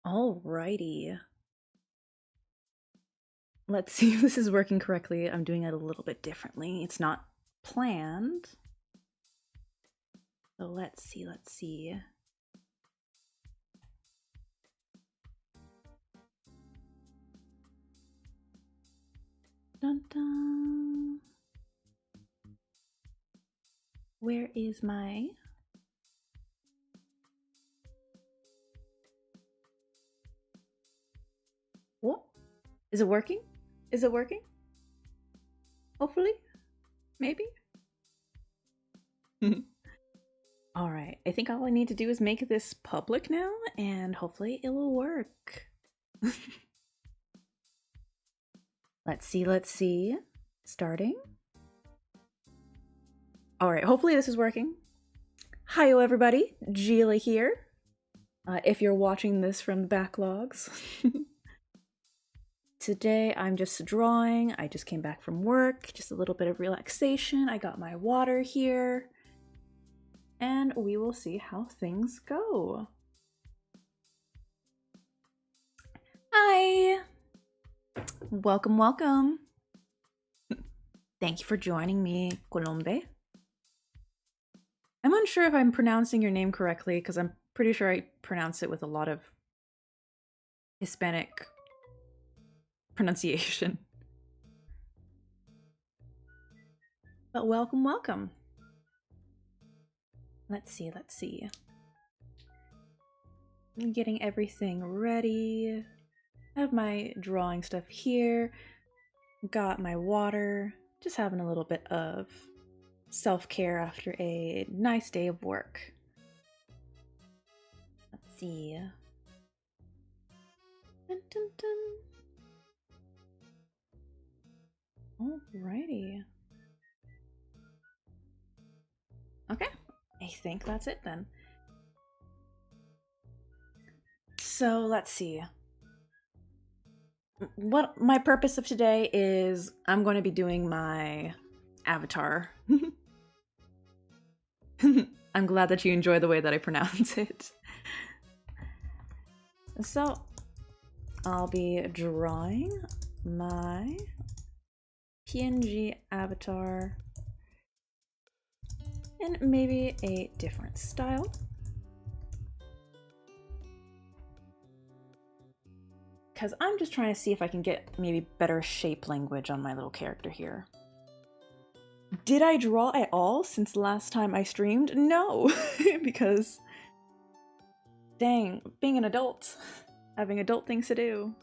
Alrighty. Let's see if this is working correctly. I'm doing it a little bit differently. It's not planned. So let's see. Dun dun. Where is my... What? Is it working? Is it working? Hopefully? Maybe? Alright, I think all I need to do is make this public now, and hopefully it will work. Let's see. Starting. Alright, hopefully this is working. Hi-yo everybody, Gila here. If you're watching this from the backlogs. Today I'm just drawing. I just came back from work, just a little bit of relaxation. I got my water here. And we will see how things go. Hi! Welcome, welcome. Thank you for joining me, Colombe. I'm unsure if I'm pronouncing your name correctly because I'm pretty sure I pronounce it with a lot of Hispanic pronunciation. But welcome, welcome. Let's see. I'm getting everything ready. I have my drawing stuff here. Got my water. Just having a little bit of self-care after a nice day of work. Let's see. Dun, dun, dun. Alrighty. Okay, I think that's it then. So let's see. What my purpose of today is, I'm going to be doing my avatar. I'm glad that you enjoy the way that I pronounce it. So I'll be drawing my PNG avatar in maybe a different style. Because I'm just trying to see if I can get maybe better shape language on my little character here. Did I draw at all since last time I streamed? No, because dang, being an adult, having adult things to do.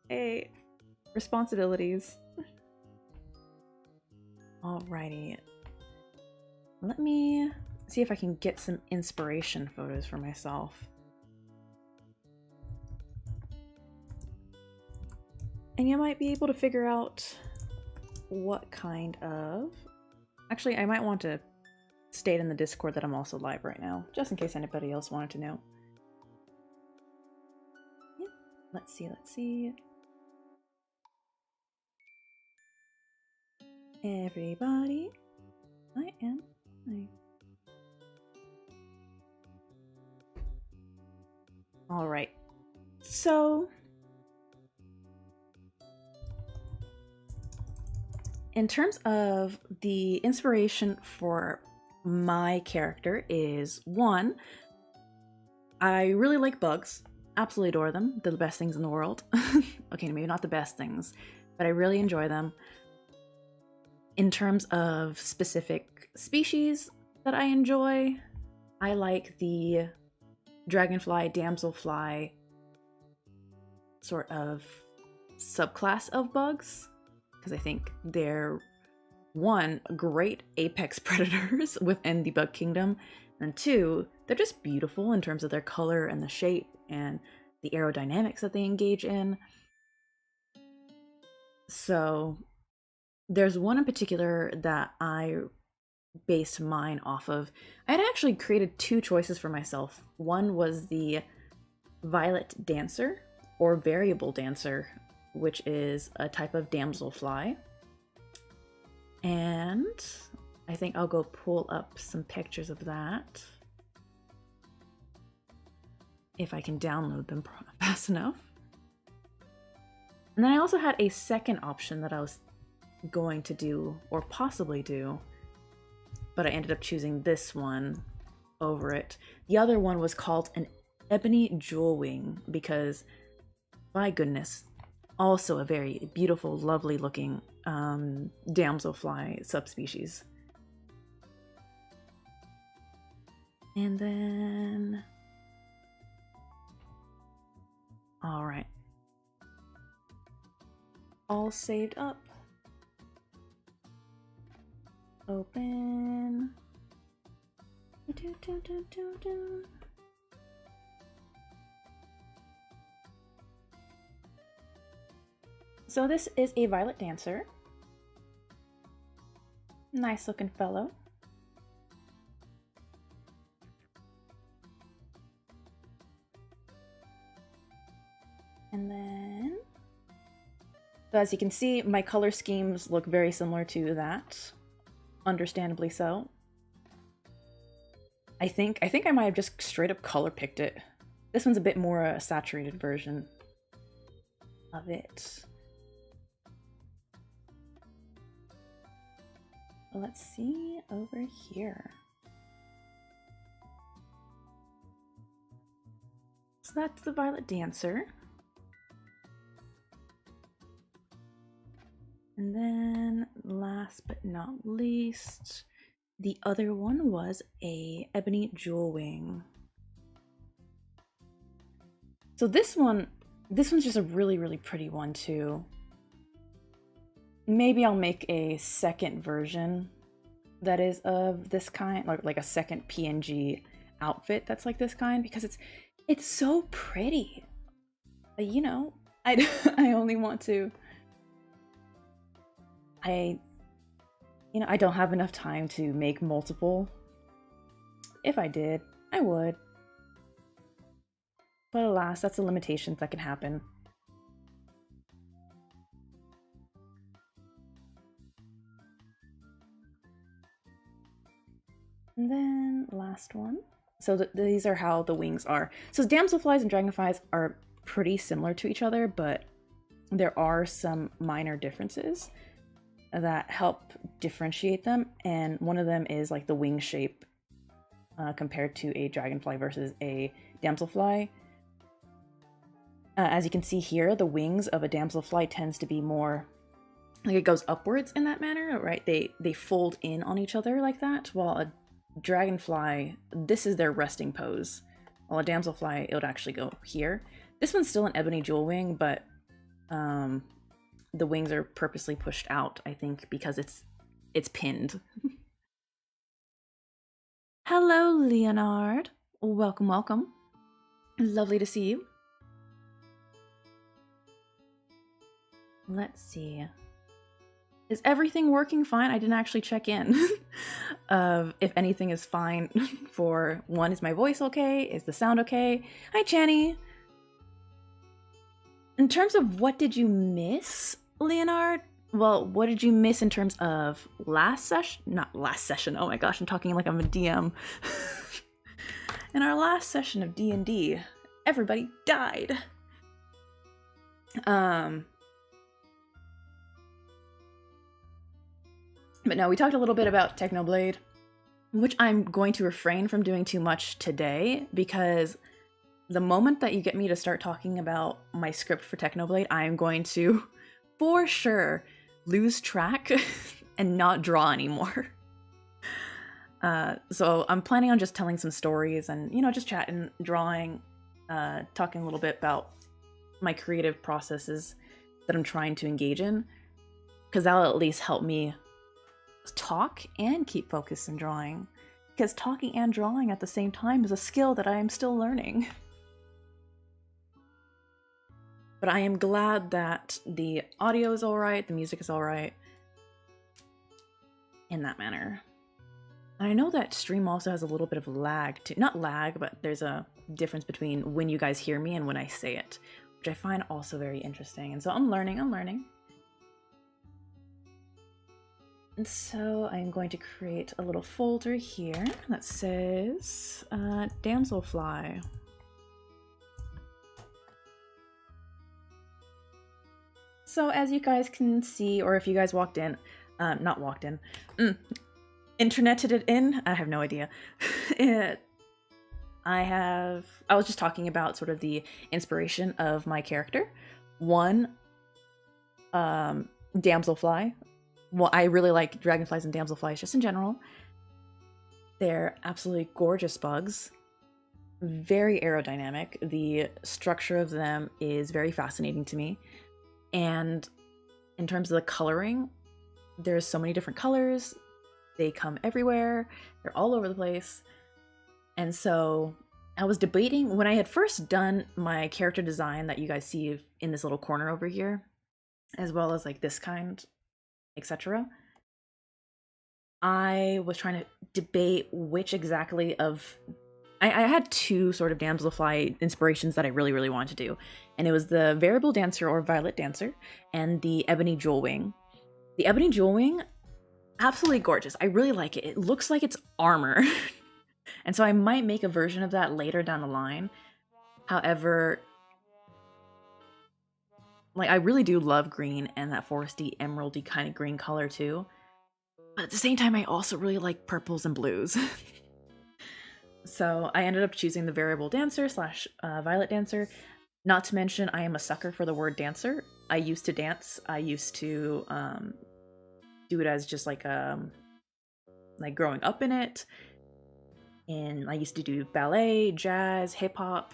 Hey, responsibilities. Alrighty. Let me see if I can get some inspiration photos for myself. And you might be able to figure out what kind of... Actually, I might want to state in the Discord that I'm also live right now, just in case anybody else wanted to know. Yeah. Let's see. Everybody, I am live. All right, so in terms of the inspiration for my character is, one, I really like bugs. Absolutely adore them. They're the best things in the world. Okay, maybe not the best things, but I really enjoy them. In terms of specific species that I enjoy, I like the dragonfly, damselfly sort of subclass of bugs, because I think they're, one, great apex predators within the bug kingdom, and two, they're just beautiful in terms of their color and the shape and the aerodynamics that they engage in. So there's one in particular that I based mine off of. I had actually created two choices for myself. One was the Violet Dancer, or Variable Dancer, which is a type of damselfly. And I think I'll go pull up some pictures of that. if I can download them fast enough. And then I also had a second option that I was going to do, or possibly do, but I ended up choosing this one over it. The other one was called an ebony jewel wing because, my goodness, also a very beautiful, lovely looking damselfly subspecies. And then, all right, all saved up. Open. So this is a violet dancer. Nice looking fellow. And then, so as you can see, my color schemes look very similar to that. Understandably so. I think I might have just straight up color picked it. This one's a bit more a saturated version of it. Let's see over here. So that's the violet dancer. And then last but not least, the other one was a ebony jewel wing. So this one's just a really, really pretty one too. Maybe I'll make a second version that is of this kind, like a second PNG outfit that's like this kind, because it's so pretty. You know, I only want to. I don't have enough time to make multiple. If I did, I would. But alas, that's the limitations that can happen. And then last one. So these are how the wings are. So damselflies and dragonflies are pretty similar to each other, but there are some minor differences that help differentiate them, and one of them is like the wing shape compared to a dragonfly versus a damselfly. As you can see here, the wings of a damselfly tends to be more like it goes upwards in that manner, right? They fold in on each other like that, while a dragonfly, this is their resting pose. While a damselfly, it would actually go here. This one's still an ebony jewel wing, but the wings are purposely pushed out, I think, because it's pinned. Hello, Leonard. Welcome, welcome. Lovely to see you. Let's see. Is everything working fine? I didn't actually check in of if anything is fine for one. Is my voice okay? Is the sound okay? Hi, Channy. In terms of what did you miss, Leonard? Well, what did you miss in terms of last session? Not last session. Oh my gosh, I'm talking like I'm a DM. In our last session of D&D, everybody died. But no, we talked a little bit about Technoblade, which I'm going to refrain from doing too much today, because the moment that you get me to start talking about my script for Technoblade, I'm going to, for sure, lose track and not draw anymore. So I'm planning on just telling some stories and, just chatting, drawing, talking a little bit about my creative processes that I'm trying to engage in, because that'll at least help me talk and keep focused in drawing, because talking and drawing at the same time is a skill that I am still learning. But I am glad that the audio is alright, the music is alright in that manner. And I know that stream also has a little bit of lag too. Not lag, but there's a difference between when you guys hear me and when I say it, which I find also very interesting. And so I'm learning. And so I'm going to create a little folder here that says Damselfly. So as you guys can see, or if you guys walked in, not walked in, interneted it in, I have no idea. I was just talking about sort of the inspiration of my character. One, damselfly. Well, I really like dragonflies and damselflies just in general. They're absolutely gorgeous bugs. Very aerodynamic. The structure of them is very fascinating to me. And in terms of the coloring, there's so many different colors. They come everywhere. They're all over the place. And so I was debating when I had first done my character design that you guys see in this little corner over here, as well as like this kind, etc. I was trying to debate which exactly of I had two sort of damselfly inspirations that I really, really wanted to do. And it was the variable dancer or violet dancer and the ebony jewel wing. The ebony jewel wing, absolutely gorgeous. I really like it. It looks like it's armor. And so I might make a version of that later down the line. However, like I really do love green and that foresty, emeraldy kind of green color too. But at the same time, I also really like purples and blues. So I ended up choosing the variable dancer slash violet dancer. Not to mention, I am a sucker for the word dancer. I used to dance. I used to do it as just like growing up in it. And I used to do ballet, jazz, hip hop,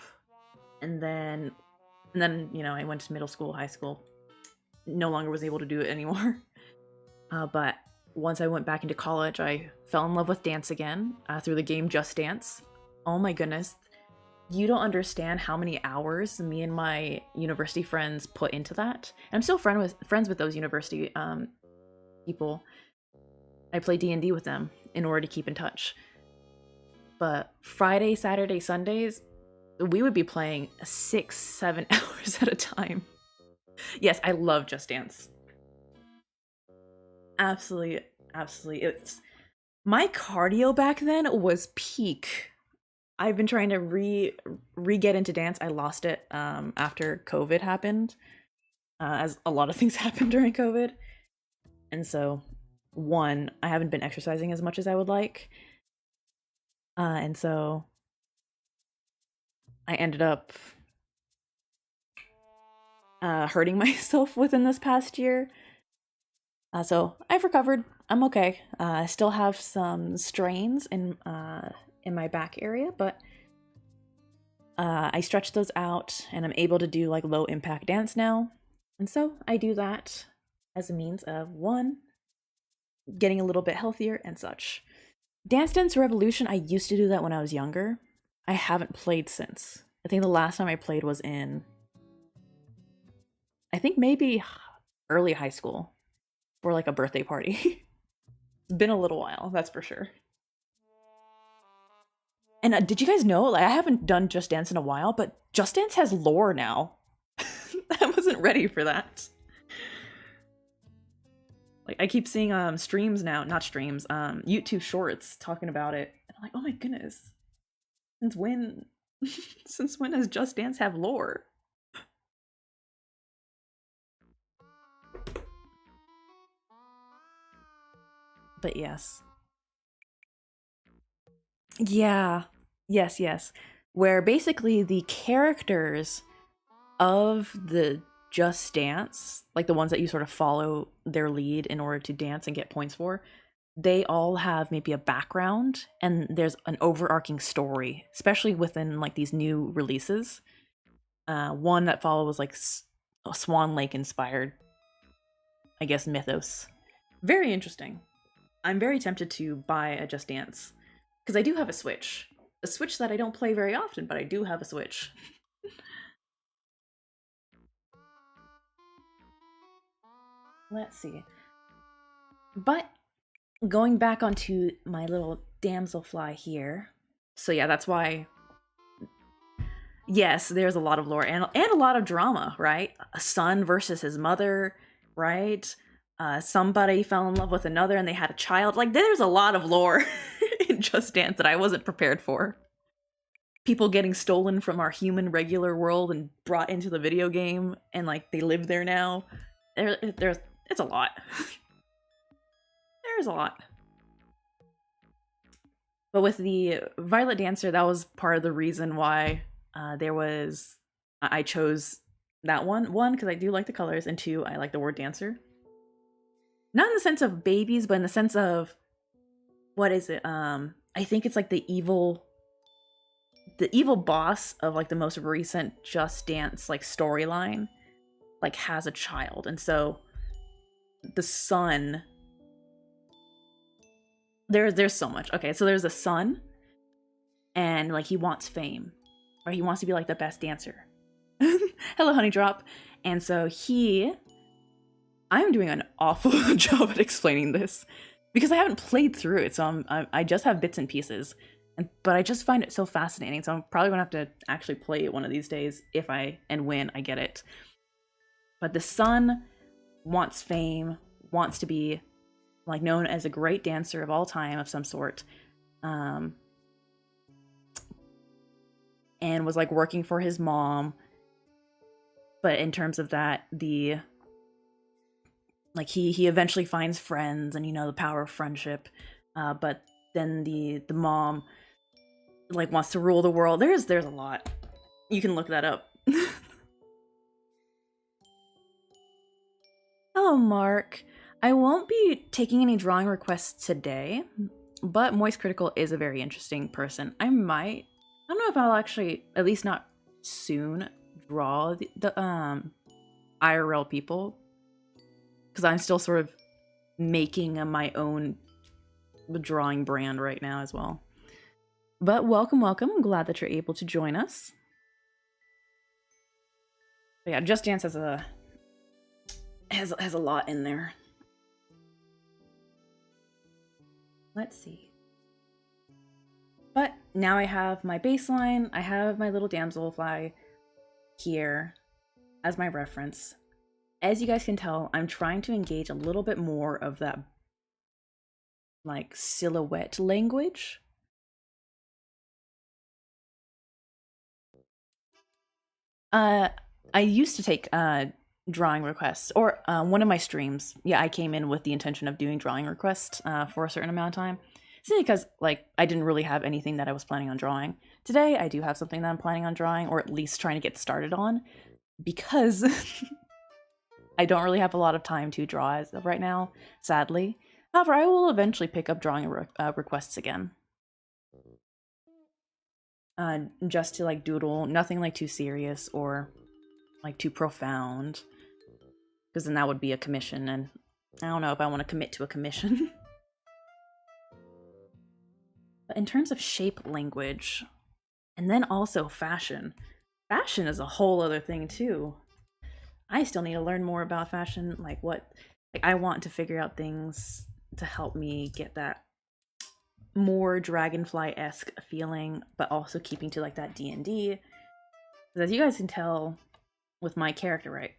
and then I went to middle school, high school. No longer was able to do it anymore. But once I went back into college, I fell in love with dance again through the game Just Dance. Oh my goodness. You don't understand how many hours me and my university friends put into that. And I'm still friends with those university people. I play D&D with them in order to keep in touch. But Friday, Saturday, Sundays, we would be playing 6-7 hours at a time. Yes, I love Just Dance. Absolutely. My cardio back then was peak. I've been trying to re-get into dance. I lost it after COVID happened, as a lot of things happened during COVID. And so, one, I haven't been exercising as much as I would like. And so I ended up hurting myself within this past year. So I've recovered. I'm okay. I still have some strains in my back area, but I stretched those out and I'm able to do like low impact dance now. And so I do that as a means of, one, getting a little bit healthier and such. Dance Dance Revolution, I used to do that when I was younger. I haven't played since. I think the last time I played was in, I think maybe early high school for like a birthday party. It's been a little while, that's for sure. And did you guys know, like, I haven't done Just Dance in a while, but Just Dance has lore now. I wasn't ready for that. Like, I keep seeing streams now, not streams, YouTube shorts talking about it. And I'm like, oh my goodness. Since when since when does Just Dance have lore? But yes. Yeah. Yes. Where basically the characters of the Just Dance, like the ones that you sort of follow their lead in order to dance and get points for, they all have maybe a background and there's an overarching story, especially within like these new releases. One that follows like a Swan Lake inspired, I guess, mythos. Very interesting. I'm very tempted to buy a Just Dance because I do have a Switch. A Switch that I don't play very often, but I do have a Switch. Let's see. But going back onto my little damselfly here. So yeah, that's why. Yes, there's a lot of lore and a lot of drama, right? A son versus his mother, right? Somebody fell in love with another and they had a child. Like, there's a lot of lore in Just Dance that I wasn't prepared for. People getting stolen from our human regular world and brought into the video game, and like they live there now. There's it's a lot. There's a lot. But with the Violet Dancer, that was part of the reason why I chose that one. One, because I do like the colors, and two, I like the word dancer. Not in the sense of babies, but in the sense of what is it? I think it's like the evil boss of like the most recent Just Dance like storyline, like has a child, and so the son. There's so much. Okay, so there's a son, and like he wants fame, or he wants to be like the best dancer. Hello, Honey Drop. And so I'm doing an awful job at explaining this because I haven't played through it, so I just have bits and pieces. But I just find it so fascinating, so I'm probably gonna have to actually play it one of these days if and when I get it. But the son wants fame, wants to be like known as a great dancer of all time of some sort, and was like working for his mom. But in terms of that, he eventually finds friends, and the power of friendship. But then the mom like wants to rule the world. There's a lot. You can look that up. Hello, Mark. I won't be taking any drawing requests today, but Moist Critical is a very interesting person. I don't know if I'll actually, at least not soon, draw the IRL people, because I'm still sort of making my own drawing brand right now as well. But welcome. I'm glad that you're able to join us. But yeah, Just Dance has a lot in there. Let's see. But now I have my baseline. I have my little damselfly here as my reference. As you guys can tell, I'm trying to engage a little bit more of that like silhouette language. I used to take drawing requests, or one of my streams. Yeah, I came in with the intention of doing drawing requests for a certain amount of time. Simply because like I didn't really have anything that I was planning on drawing. Today I do have something that I'm planning on drawing, or at least trying to get started on, because I don't really have a lot of time to draw as of right now, sadly. However, I will eventually pick up drawing requests again. Just to like doodle, nothing like too serious or like too profound, because then that would be a commission, and I don't know if I want to commit to a commission. But in terms of shape language, and then also fashion is a whole other thing too. I still need to learn more about fashion, like I want to figure out things to help me get that more Dragonfly-esque feeling, but also keeping to like that D&D. Because as you guys can tell with my character, right?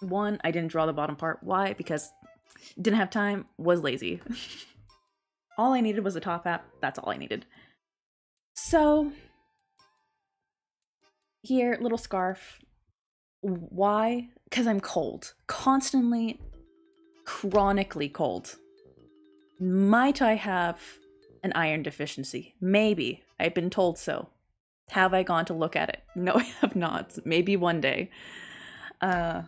One, I didn't draw the bottom part. Why? Because didn't have time, was lazy. All I needed was a top hat. That's all I needed. So here, little scarf. Why? Because I'm cold. Constantly, chronically cold. Might I have an iron deficiency? Maybe. I've been told so. Have I gone to look at it? No, I have not. Maybe one day. But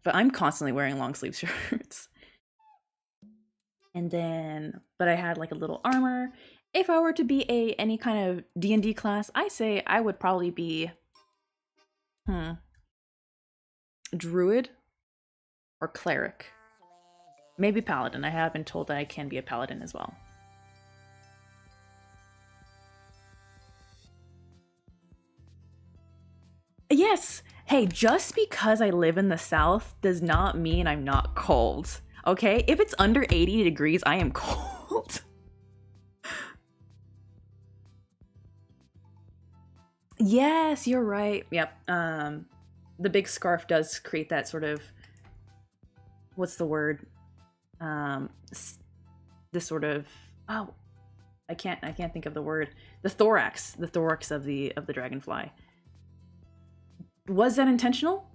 I'm constantly wearing long sleeve shirts. And then, but I had like a little armor. If I were to be any kind of D&D class, I say I would probably be druid or cleric. Maybe paladin. I have been told that I can be a paladin as well. Yes! Hey, just because I live in the South does not mean I'm not cold. Okay? If it's under 80 degrees, I am cold. Yes, you're right. Yep. The big scarf does create that sort of, what's the word? This sort of, oh, I can't think of the word. The thorax of the dragonfly. Was that intentional?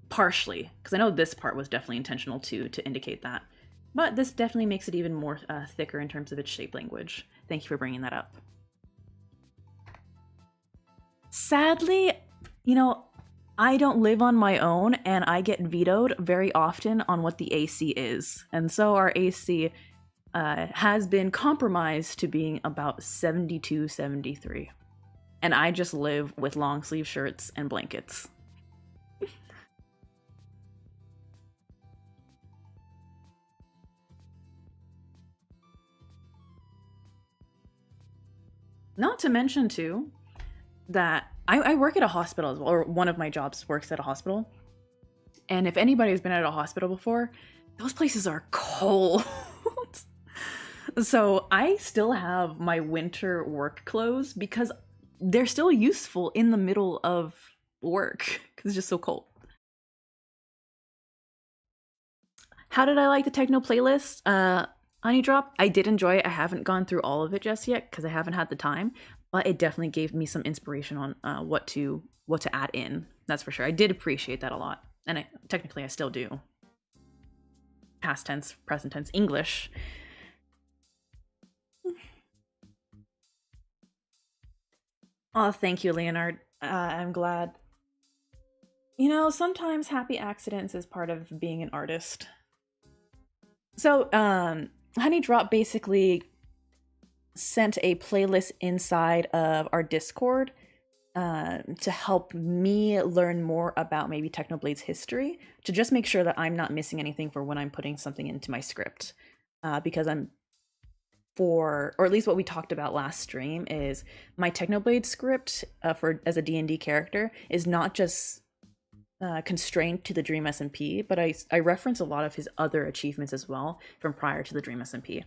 partially, because I know this part was definitely intentional too, to indicate that. But this definitely makes it even more thicker in terms of its shape language. Thank you for bringing that up. Sadly, you know, I don't live on my own, and I get vetoed very often on what the AC is. And so our AC has been compromised to being about 72, 73. And I just live with long sleeve shirts and blankets. Not to mention, too, that I work at a hospital as well, or one of my jobs works at a hospital. And if anybody's been at a hospital before, those places are cold. So I still have my winter work clothes because they're still useful in the middle of work because it's just so cold. How did I like the techno playlist? Honey Drop, I did enjoy it. I haven't gone through all of it just yet because I haven't had the time, but it definitely gave me some inspiration on what to add in. That's for sure. I did appreciate that a lot, and technically I still do. Past tense, present tense, English. Oh, thank you, Leonard. I'm glad. You know, sometimes happy accidents is part of being an artist. So, Honey Drop basically sent a playlist inside of our Discord to help me learn more about maybe Technoblade's history, to just make sure that I'm not missing anything for when I'm putting something into my script. Because or at least what we talked about last stream, is my Technoblade script as a D&D character is not just constrained to the Dream SMP, but I reference a lot of his other achievements as well from prior to the Dream SMP.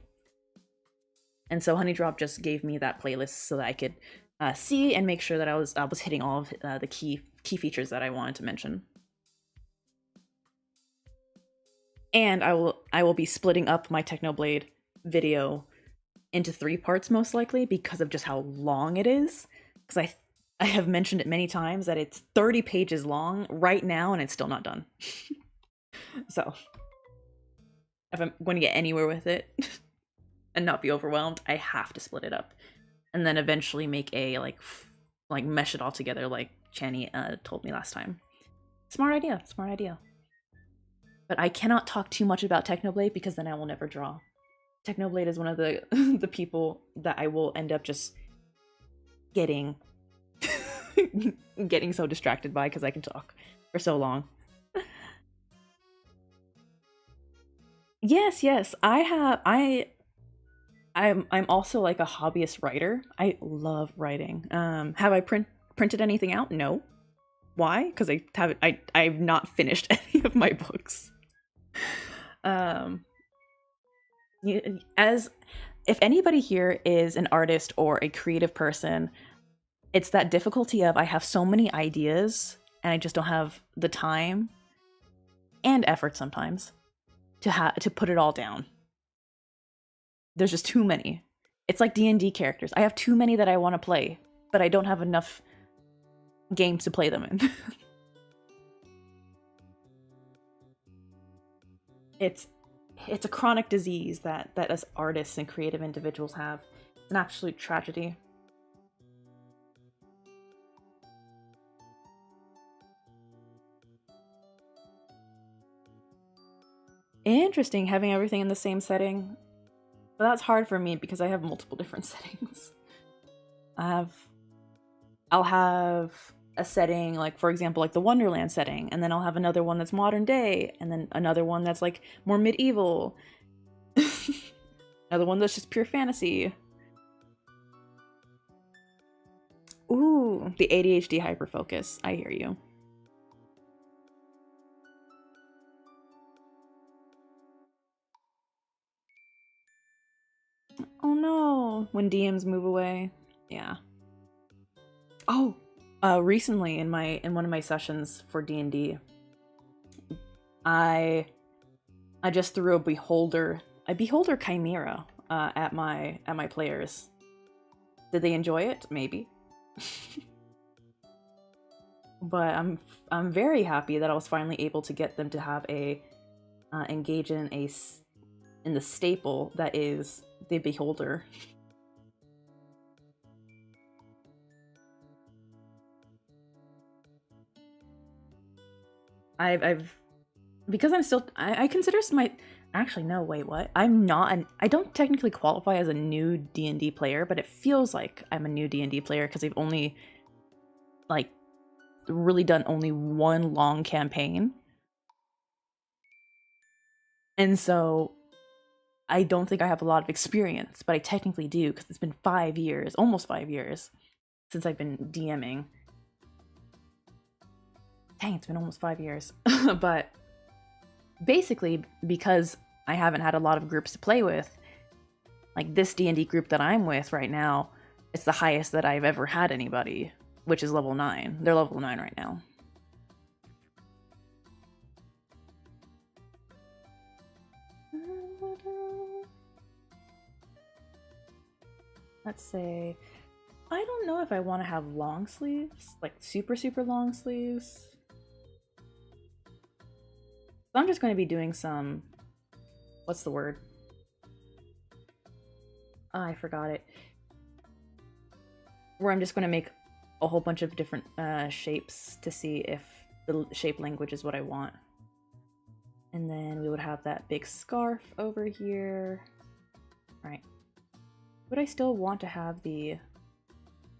And so Honey Drop just gave me that playlist so that I could see and make sure that I was hitting all of the key features that I wanted to mention. And I will be splitting up my Technoblade video into 3 parts most likely because of just how long it is. Because I have mentioned it many times that it's 30 pages long right now and it's still not done. So if I'm going to get anywhere with it and not be overwhelmed, I have to split it up. And then eventually make a like mesh it all together like Channy told me last time. Smart idea, smart idea. But I cannot talk too much about Technoblade because then I will never draw. Technoblade is one of the the people that I will end up just getting so distracted by because I can talk for so long. Yes, I'm also like a hobbyist writer. I love writing. Have I printed anything out? No. Why? Because I've not finished any of my books. If anybody here is an artist or a creative person, it's that difficulty of I have so many ideas and I just don't have the time and effort sometimes to put it all down. There's just too many. It's like D&D characters. I have too many that I want to play, but I don't have enough games to play them in. It's a chronic disease that us artists and creative individuals have. It's an absolute tragedy. Interesting, having everything in the same setting. But that's hard for me because I have multiple different settings. I'll have a setting, like, for example, like the Wonderland setting, and then I'll have another one that's modern day, and then another one that's like more medieval. Another one that's just pure fantasy. Ooh, the ADHD hyperfocus. I hear you. Oh no, when DMs move away. Yeah. Oh, recently in one of my sessions for D&D, I just threw a beholder chimera at my players. Did they enjoy it? Maybe. But I'm very happy that I was finally able to get them to have a engage in in the staple that is the beholder. I've because I'm still I consider my actually no wait what I'm not an I don't technically qualify as a new D&D player, but it feels like I'm a new D&D player because I've only like really done only one long campaign, and so I don't think I have a lot of experience, but I technically do because it's been 5 years, almost 5 years, since I've been DMing. Dang, it's been almost 5 years. But basically, because I haven't had a lot of groups to play with, like this D&D group that I'm with right now, it's the highest that I've ever had anybody, which is level 9. They're level 9 right now. Let's say, I don't know if I want to have long sleeves, like super, super long sleeves. So I'm just going to be doing some, what's the word? Oh, I forgot it. Where I'm just going to make a whole bunch of different shapes to see if the shape language is what I want. And then we would have that big scarf over here. All right. Would I still want to have the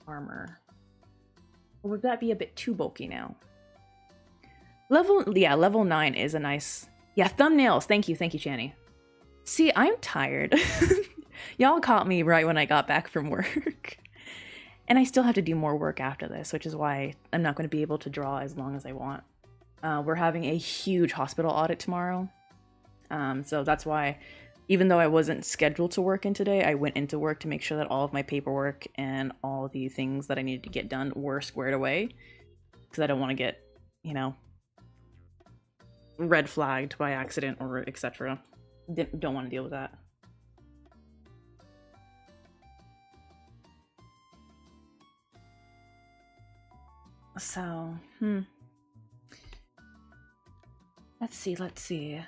armor? Or would that be a bit too bulky now? Level 9 is a nice... Yeah, thumbnails! Thank you, Channy. See, I'm tired. Y'all caught me right when I got back from work. And I still have to do more work after this, which is why I'm not going to be able to draw as long as I want. We're having a huge hospital audit tomorrow. So that's why, even though I wasn't scheduled to work in today, I went into work to make sure that all of my paperwork and all the things that I needed to get done were squared away. Because I don't want to get, you know, red flagged by accident or etc. Don't want to deal with that. So, let's see.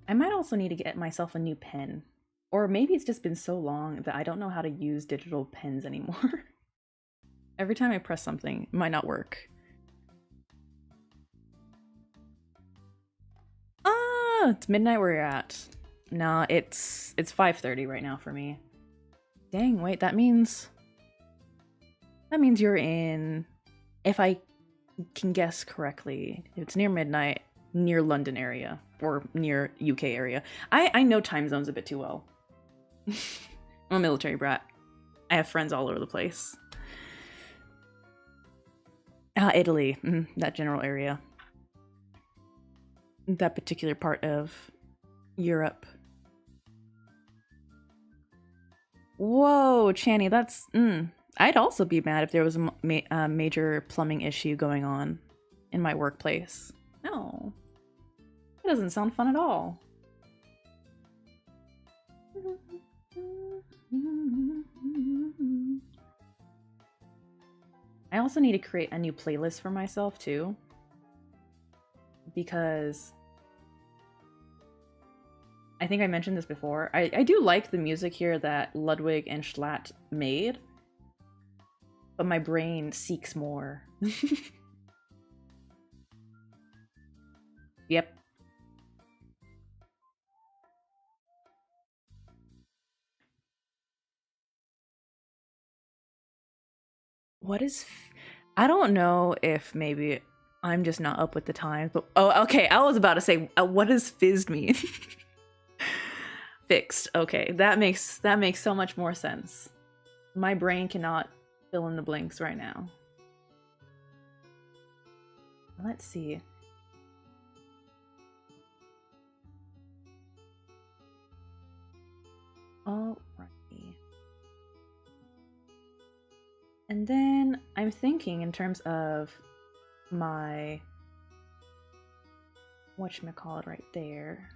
I might also need to get myself a new pen. Or maybe it's just been so long that I don't know how to use digital pens anymore. Every time I press something, it might not work. Ah, it's midnight where you're at. Nah, it's 5:30 right now for me. Dang, wait, that means you're in, if I can guess correctly, it's near midnight, near London area, or near UK area. I know time zones a bit too well. I'm a military brat. I have friends all over the place. Italy, that general area. That particular part of Europe. Whoa, Channy, that's... I'd also be mad if there was a major plumbing issue going on in my workplace. No. That doesn't sound fun at all. I also need to create a new playlist for myself, too. Because... I think I mentioned this before. I do like the music here that Ludwig and Schlatt made. But my brain seeks more. Yep. What is... I don't know if maybe I'm just not up with the times, but... Oh, okay, I was about to say, what does fizzed mean? Fixed. Okay, that makes so much more sense. My brain cannot fill in the blanks right now. Let's see. Alrighty. And then I'm thinking in terms of my... whatchamacallit right there.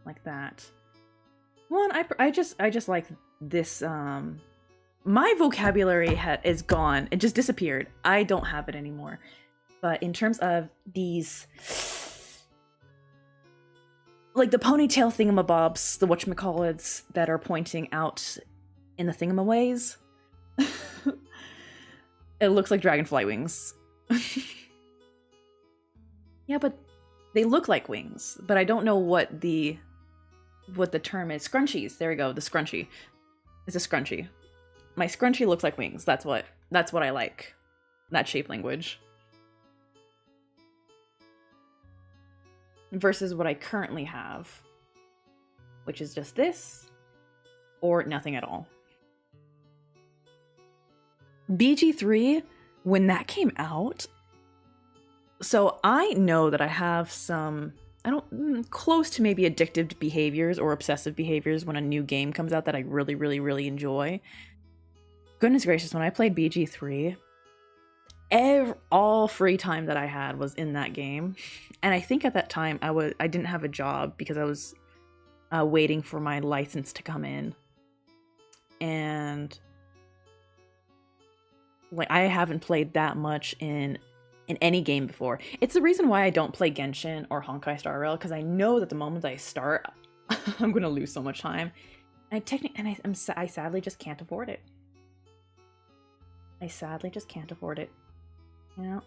Like that. One, I just like this my vocabulary is gone. It just disappeared. I don't have it anymore. But in terms of these, like the ponytail thingamabobs, the whatchamacallits that are pointing out in the thingamaways, it looks like dragonfly wings. Yeah, but they look like wings, but I don't know what the term is. Scrunchies. There we go. The scrunchie. It's a scrunchie. My scrunchie looks like wings. That's what I like. That shape language. Versus what I currently have, which is just this or nothing at all. BG3, when that came out, so I know that I have some, close to maybe addictive behaviors or obsessive behaviors when a new game comes out that I really, really, really enjoy. Goodness gracious, when I played BG3, all free time that I had was in that game. And I think at that time I didn't have a job because I was waiting for my license to come in. And like I haven't played that much in any game before. It's the reason why I don't play Genshin or Honkai Star Rail, because I know that the moment I start, I'm gonna lose so much time. I sadly just can't afford it. I sadly just can't afford it. You know,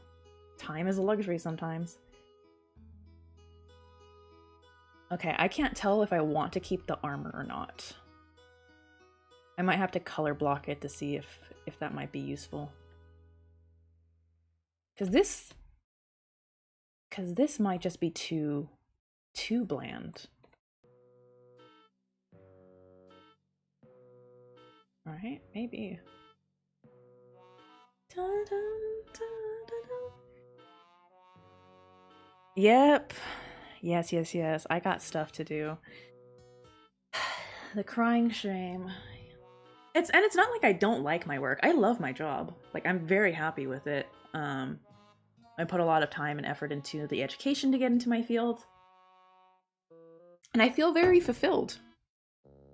time is a luxury sometimes. Okay, I can't tell if I want to keep the armor or not. I might have to color block it to see if that might be useful. Because this might just be too bland. All right, maybe. Dun, dun, dun, dun, dun. Yep. Yes. I got stuff to do. The crying shame. It's not like I don't like my work. I love my job. Like I'm very happy with it. I put a lot of time and effort into the education to get into my field. And I feel very fulfilled.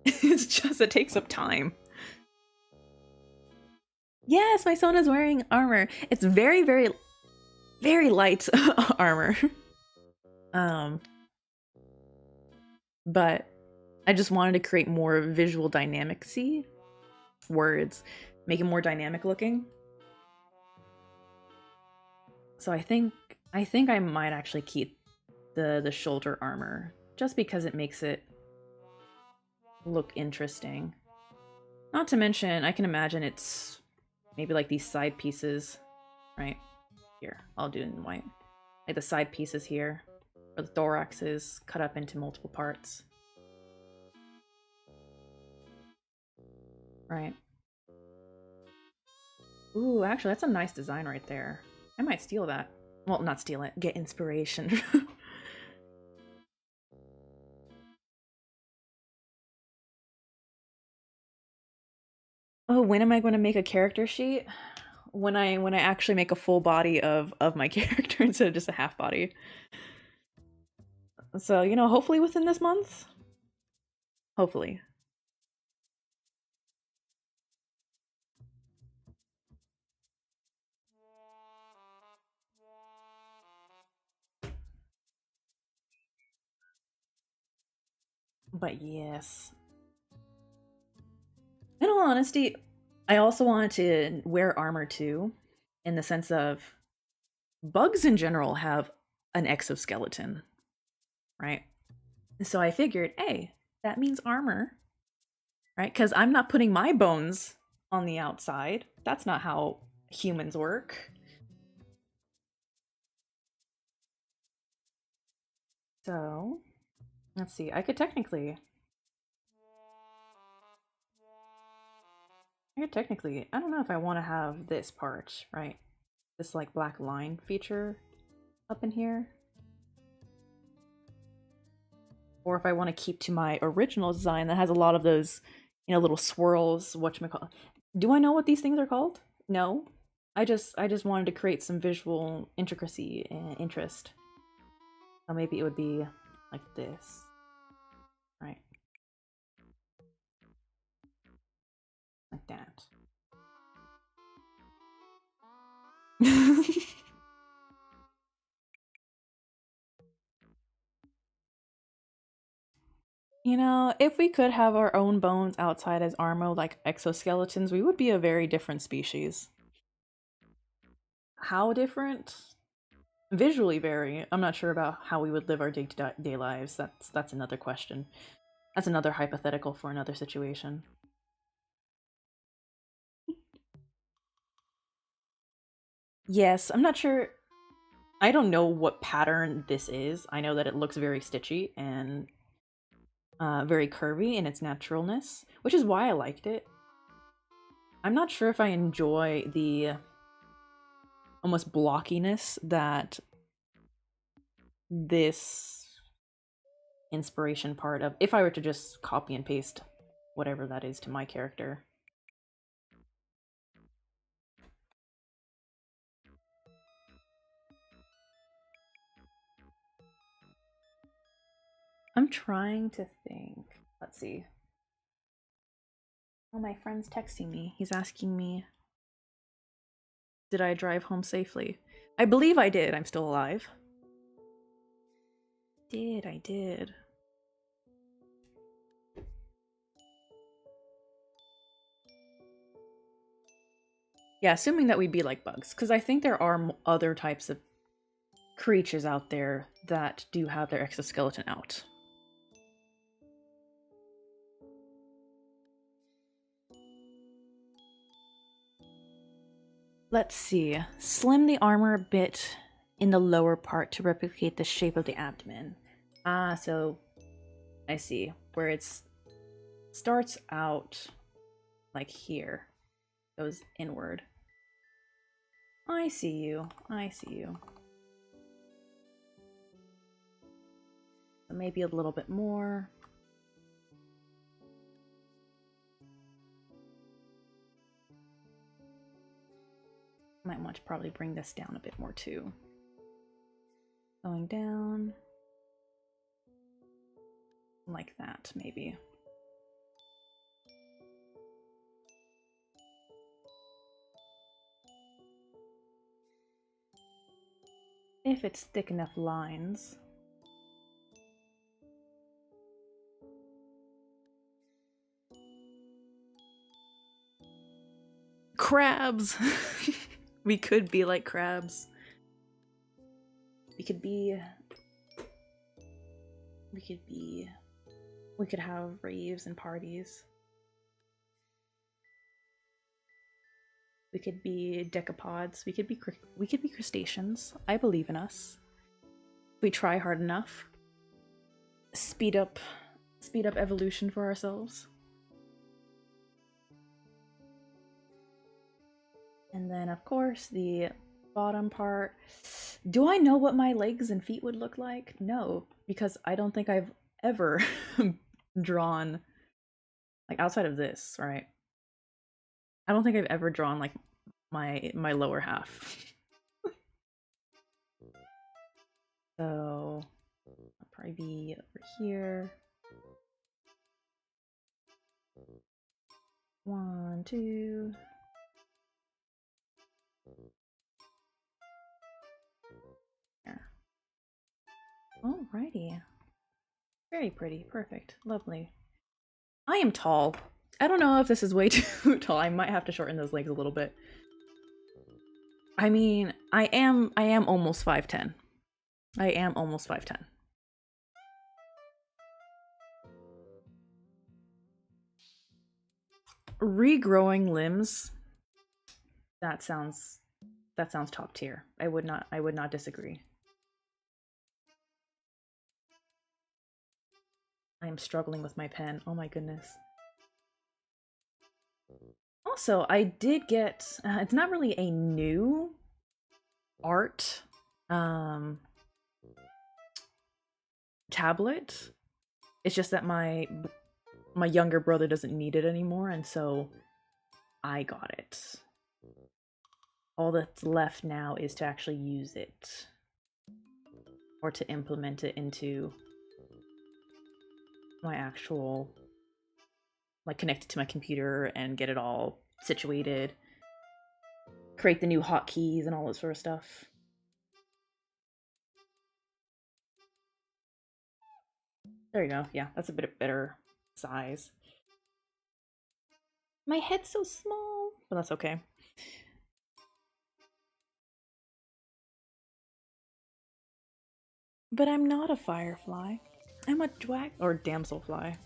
It's just it takes up time. Yes, my son is wearing armor. It's very, very, very light armor. But I just wanted to create more visual dynamic-y words, make it more dynamic looking. So I think I might actually keep the shoulder armor just because it makes it look interesting. Not to mention, I can imagine it's maybe like these side pieces, right? Here, I'll do it in white. Like the side pieces here, or the thorax is cut up into multiple parts. Right. Ooh, actually, that's a nice design right there. I might steal that. Well, not steal it, get inspiration. Oh, when am I going to make a character sheet? When I actually make a full body of my character instead of just a half body. So, you know, hopefully within this month. Hopefully. But yes. In all honesty, I also wanted to wear armor too, in the sense of bugs in general have an exoskeleton, right? So I figured, hey, that means armor, right? Because I'm not putting my bones on the outside. That's not how humans work. So, let's see. I I don't know if I want to have this part, right? This like black line feature up in here. Or if I want to keep to my original design that has a lot of those, you know, little swirls, whatchamacallit. Do I know what these things are called? No. I just wanted to create some visual intricacy and interest. So maybe it would be like this. Right. Like that. that. You know, if we could have our own bones outside as armor like exoskeletons, we would be a very different species. How different? Visually very. I'm not sure about how we would live our day-to-day lives. That's another question. That's another hypothetical for another situation. Yes, I'm not sure. I don't know what pattern this is. I know that it looks very stitchy and very curvy in its naturalness, which is why I liked it. I'm not sure if I enjoy the almost blockiness that this inspiration part of, if I were to just copy and paste whatever that is to my character. I'm trying to think. Let's see. Oh, my friend's texting me. He's asking me, did I drive home safely? I believe I did. I'm still alive. I did. Yeah, assuming that we'd be like bugs, because I think there are other types of creatures out there that do have their exoskeleton out. Let's see. Slim the armor a bit in the lower part to replicate the shape of the abdomen. Ah, so I see. Where it starts out like here, goes inward. I see you. I see you. Maybe a little bit more. Might want to probably bring this down a bit more too. Going down. Like that, maybe. If it's thick enough lines. Crabs! We could be like crabs. We could have raves and parties. We could be decapods. We could be crustaceans. I believe in us. If we try hard enough. Speed up evolution for ourselves. And then of course the bottom part. Do I know what my legs and feet would look like? No, because I don't think I've ever drawn, like, outside of this, right? I don't think I've ever drawn like my lower half. So I'll probably be over here. 1, 2. There. Alrighty. Very pretty. Perfect. Lovely. I am tall. I don't know if this is way too tall. I might have to shorten those legs a little bit. I mean, I am almost 5'10". I am almost 5'10". Regrowing limbs. That sounds top tier. I would not disagree. I am struggling with my pen. Oh my goodness. Also, I did get it's not really a new art tablet. It's just that my younger brother doesn't need it anymore, and so I got it. All that's left now is to actually use it, or to implement it into my actual, like, connect it to my computer and get it all situated, create the new hotkeys and all that sort of stuff. There you go. Yeah, that's a bit better size. My head's so small, but that's okay. But I'm not a firefly. I'm a or damselfly.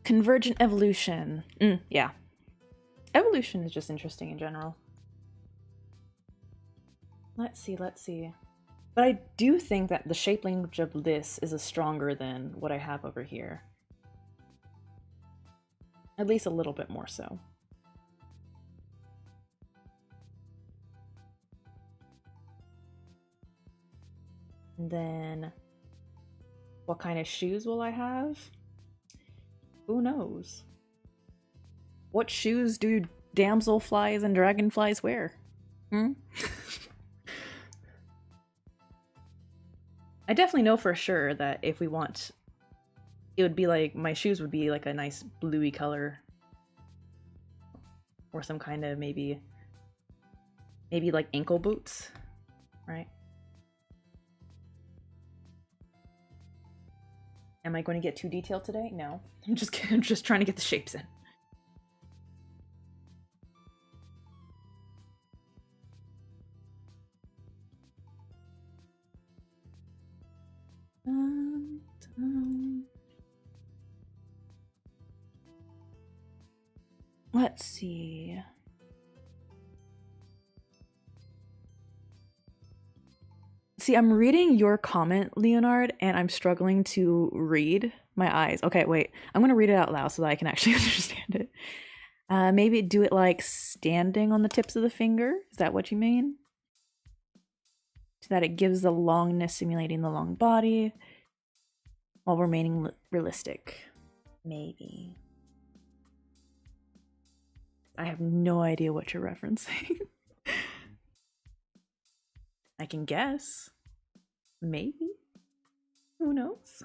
Convergent evolution. Yeah. Evolution is just interesting in general. Let's see. But I do think that the shape language of this is stronger than what I have over here. At least a little bit more so. And then, what kind of shoes will I have? Who knows? What shoes do damselflies and dragonflies wear? I definitely know for sure that if we want, it would be like, my shoes would be like a nice bluey color. Or some kind of maybe like ankle boots, right? Am I going to get too detailed today? No. I'm just trying to get the shapes in. Let's see. See, I'm reading your comment, Leonard, and I'm struggling to read my eyes. Okay, wait. I'm going to read it out loud so that I can actually understand it. Maybe do it like standing on the tips of the finger. Is that what you mean? So that it gives the longness simulating the long body while remaining realistic. Maybe. I have no idea what you're referencing. I can guess. Maybe. Who knows?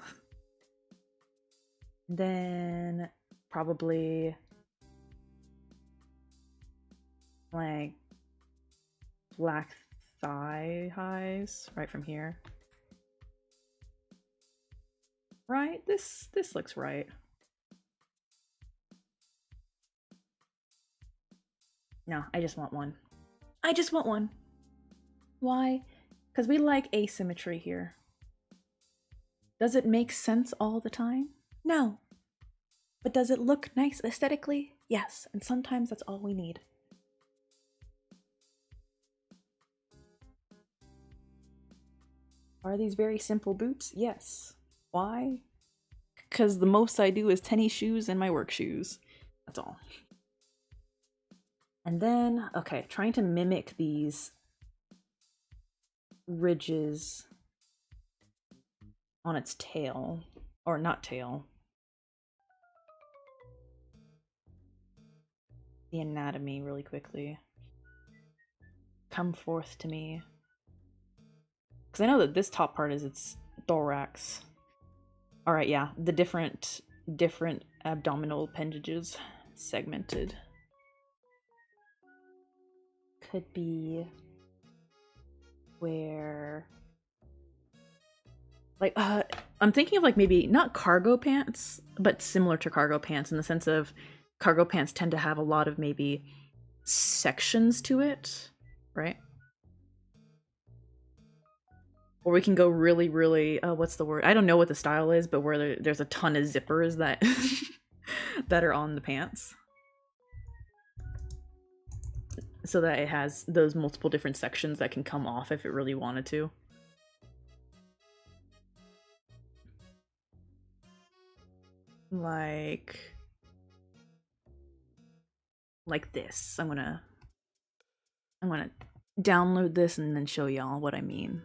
Then probably like black thigh highs right from here. Right? This looks right. No, I just want one. I just want one. Why? Because we like asymmetry here. Does it make sense all the time? No. But does it look nice aesthetically? Yes, and sometimes that's all we need. Are these very simple boots? Yes. Why? Because the most I do is tennis shoes and my work shoes. That's all. And then, okay, trying to mimic these ridges on its tail. Or not tail. The anatomy really quickly. Come forth to me. Because I know that this top part is its thorax. Alright, yeah. The different abdominal appendages segmented. Could be where... like, I'm thinking of like maybe not cargo pants, but similar to cargo pants in the sense of cargo pants tend to have a lot of maybe sections to it, right? Or we can go really, really, what's the word? I don't know what the style is, but where there's a ton of zippers that that are on the pants. So that it has those multiple different sections that can come off if it really wanted to. Like this. I'm gonna download this and then show y'all what I mean.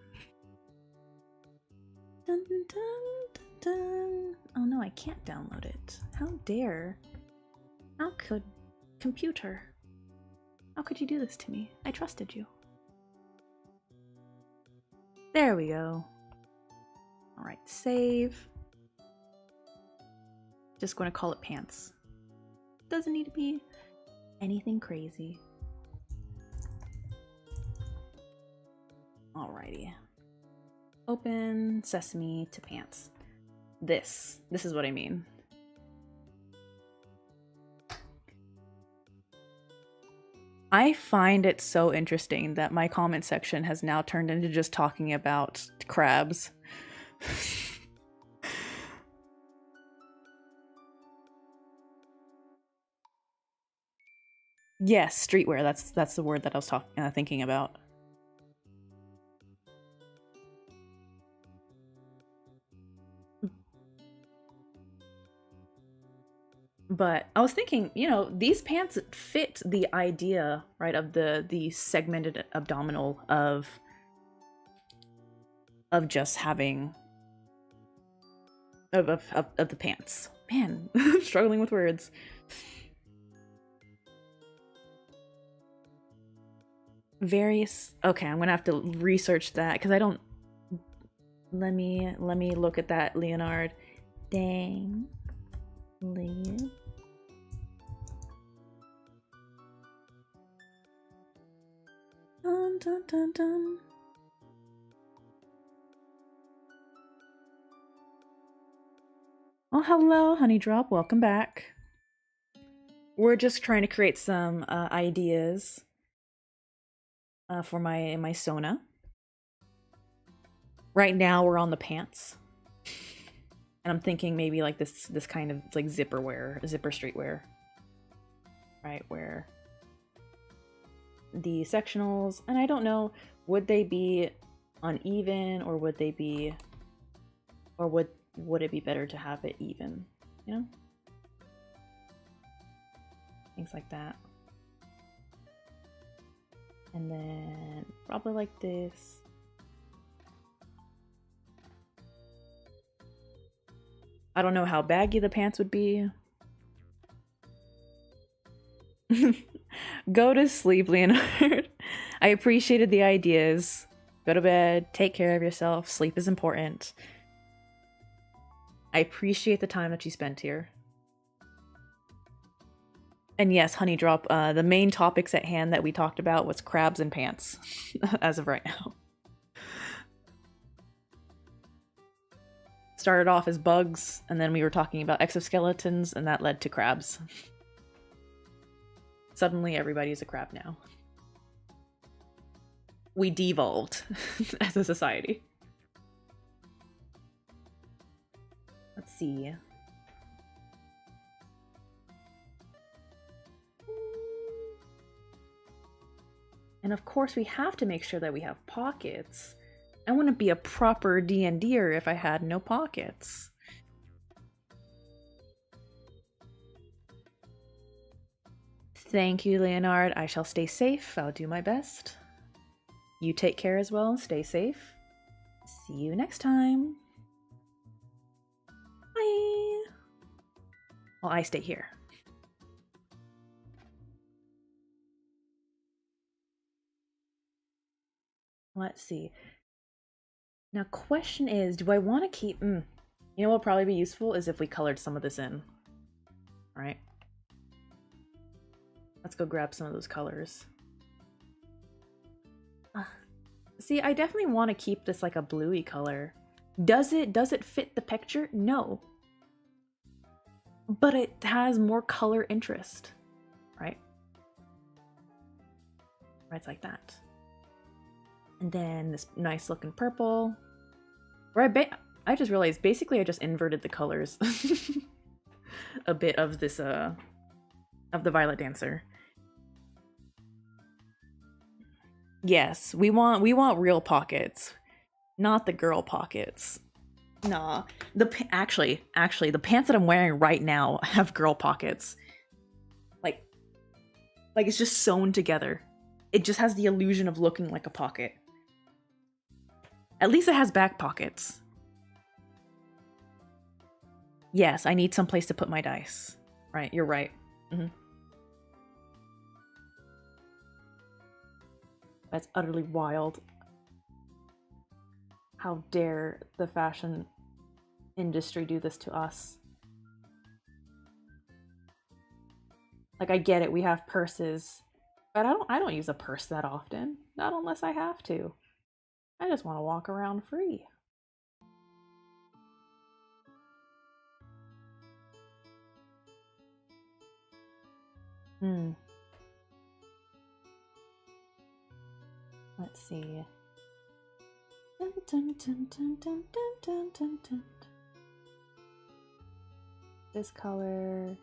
Dun, dun, dun, dun. Oh no, I can't download it. How dare? How could computer? How could you do this to me? I trusted you. There we go. All right, save. Just going to call it pants. Doesn't need to be anything crazy. Alrighty. Open sesame to pants. This is what I mean. I find it so interesting that my comment section has now turned into just talking about crabs. Yes, streetwear. That's the word that I was thinking about. But I was thinking, you know, these pants fit the idea, right, of the segmented abdominal of just having of the pants. Man, struggling with words. Various. Okay, I'm gonna have to research that because I don't. Let me look at that, Leonard. Dang. Leave. Dun, dun, dun, dun. Oh, hello, Honey Drop. Welcome back. We're just trying to create some ideas for my Sona. Right now, we're on the pants. And I'm thinking maybe like this kind of like zipper streetwear. Right, where the sectionals, and I don't know, would they be uneven or would they be, or would it be better to have it even, you know? Things like that. And then probably like this. I don't know how baggy the pants would be. Go to sleep, Leonard. I appreciated the ideas. Go to bed, take care of yourself. Sleep is important. I appreciate the time that you spent here. And yes, Honey Drop, the main topics at hand that we talked about was crabs and pants, as of right now. Started off as bugs, and then we were talking about exoskeletons, and that led to crabs. Suddenly everybody's a crab now. We devolved as a society. Let's see. And of course we have to make sure that we have pockets. I wouldn't be a proper D&Der if I had no pockets. Thank you, Leonard. I shall stay safe. I'll do my best. You take care as well. Stay safe. See you next time. Bye. Well, I stay here. Let's see. Now, question is, do I want to keep... You know what would probably be useful is if we colored some of this in. All right. Let's go grab some of those colors. See, I definitely want to keep this like a bluey color. Does it fit the picture? No. But it has more color interest, right? Right, it's like that. And then this nice looking purple. Where I just realized basically I just inverted the colors a bit of this of the Violet Dancer. Yes, we want real pockets, not the girl pockets. Nah, actually, the pants that I'm wearing right now have girl pockets. Like it's just sewn together. It just has the illusion of looking like a pocket. At least it has back pockets. Yes, I need some place to put my dice. Right, you're right. That's utterly wild. How dare the fashion industry do this to us? Like, I get it, we have purses, but I don't use a purse that often. Not unless I have to. I just want to walk around free. Let's see. Dun, dun, dun, dun, dun, dun, dun, dun. This color.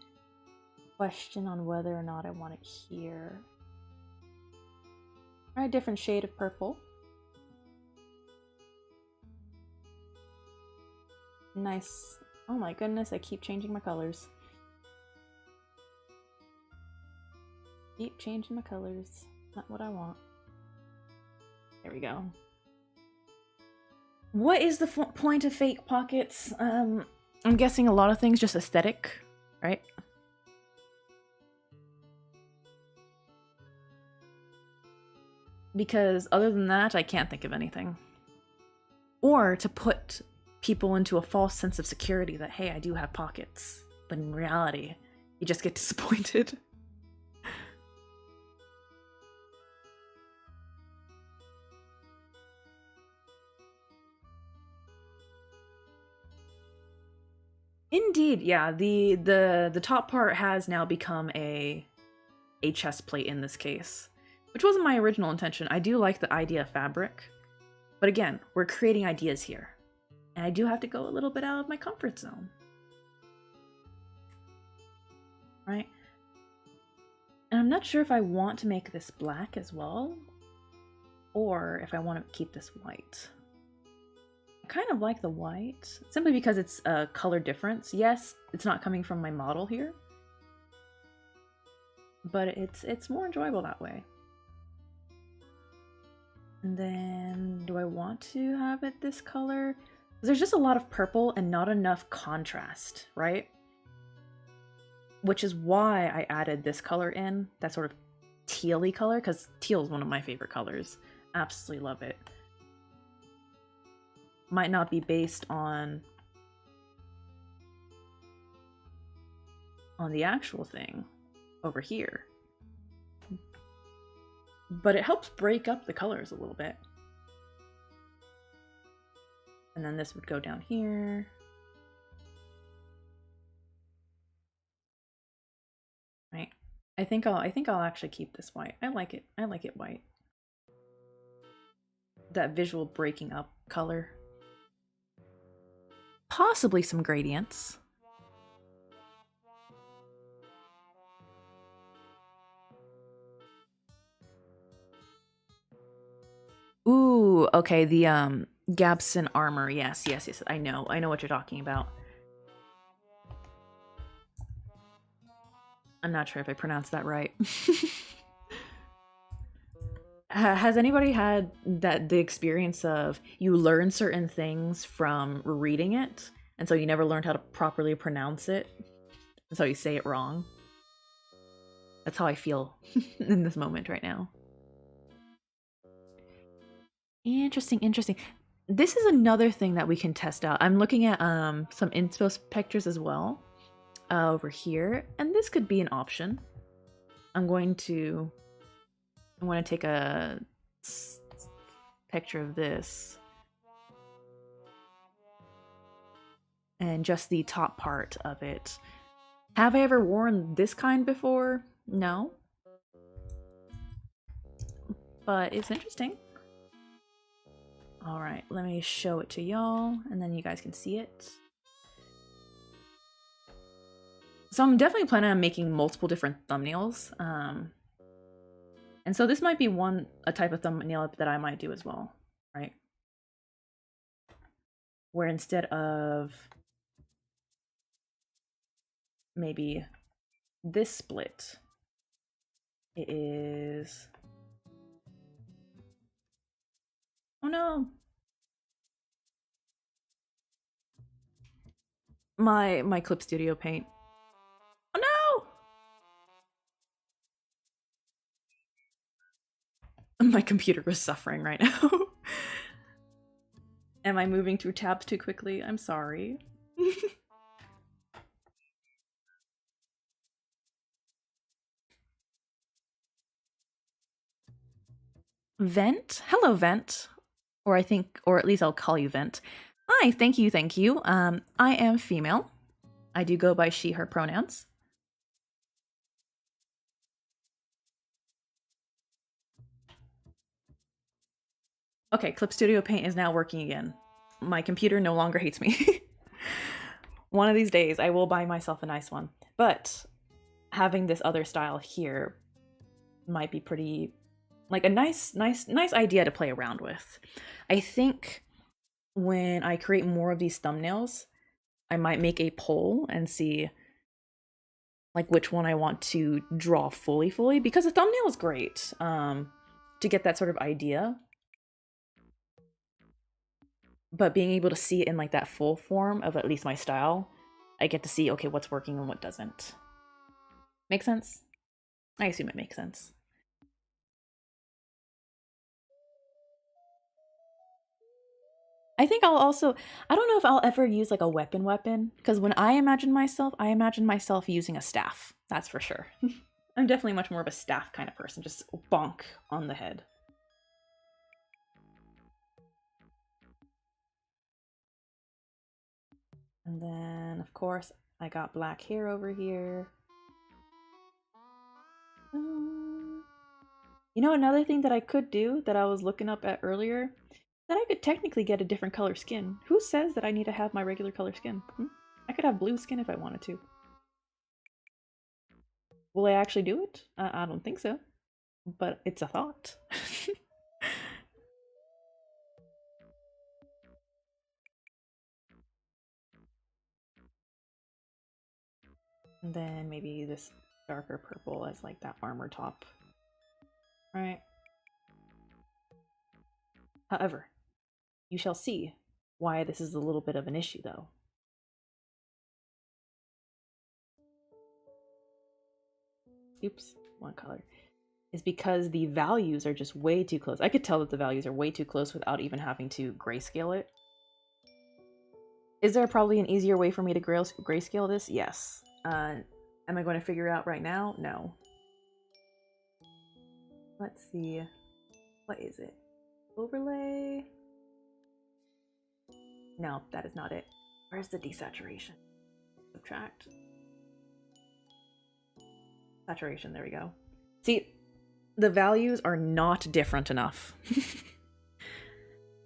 Question on whether or not I want it here. Try a different shade of purple. Nice. Oh my goodness, I keep changing my colors. Keep changing my colors. Not what I want. There we go. What is the point of fake pockets? I'm guessing a lot of things just aesthetic, right? Because other than that, I can't think of anything. Or to put people into a false sense of security that, hey, I do have pockets. But in reality, you just get disappointed. Indeed, yeah. The top part has now become a chest plate in this case, which wasn't my original intention. I do like the idea of fabric, but again, we're creating ideas here, and I do have to go a little bit out of my comfort zone, right? And I'm not sure if I want to make this black as well, or if I want to keep this white. Kind of like the white, simply because it's a color difference. Yes, it's not coming from my model here, but it's more enjoyable that way. And then, do I want to have it this color? There's just a lot of purple and not enough contrast, right? Which is why I added this color in, that sort of teal-y color, because teal is one of my favorite colors. Absolutely love it. Might not be based on the actual thing over here, but it helps break up the colors a little bit. And then this would go down here. Right. I think I'll actually keep this white. I like it. I like it white. That visual breaking up color. Possibly some gradients. Ooh, okay, the Gabson armor. Yes. I know what you're talking about. I'm not sure if I pronounced that right. Has anybody had the experience of you learn certain things from reading it, and so you never learned how to properly pronounce it, and so you say it wrong? That's how I feel in this moment right now. Interesting. This is another thing that we can test out. I'm looking at some inspo pictures as well over here, and this could be an option. I'm going to take a picture of this and just the top part of it. Have I ever worn this kind before? No. But it's interesting. Alright, let me show it to y'all, and then you guys can see it. So I'm definitely planning on making multiple different thumbnails. And so this might be a type of thumbnail that I might do as well, right? Where instead of maybe this split, it is... Oh no! My Clip Studio Paint. Oh no! My computer was suffering right now. Am I moving through tabs too quickly? I'm sorry. Vent? Hello, Vent. Or I think, or at least I'll call you Vent. Hi, thank you, thank you. I am female. I do go by she, her pronouns. Okay, Clip Studio Paint is now working again. My computer no longer hates me. One of these days, I will buy myself a nice one. But having this other style here might be pretty, like a nice idea to play around with. I think when I create more of these thumbnails, I might make a poll and see like which one I want to draw fully, because a thumbnail is great to get that sort of idea. But being able to see it in like that full form of at least my style, I get to see, okay, what's working and what doesn't. Make sense? I assume it makes sense. I think I'll also, I don't know if I'll ever use like a weapon, because when I imagine myself using a staff. That's for sure. I'm definitely much more of a staff kind of person, just bonk on the head. And then, of course, I got black hair over here. You know, another thing that I could do that I was looking up at earlier, that I could technically get a different color skin. Who says that I need to have my regular color skin? I could have blue skin if I wanted to. Will I actually do it? I don't think so, but it's a thought. And then maybe this darker purple as like that armor top. Right. However, you shall see why this is a little bit of an issue though. Oops, one color. Is because the values are just way too close. I could tell that the values are way too close without even having to grayscale it. Is there probably an easier way for me to grayscale this? Yes. Am I going to figure it out right now? No. Let's see. What is it? Overlay? No, that is not it. Where's the desaturation? Subtract. Saturation, there we go. See, the values are not different enough.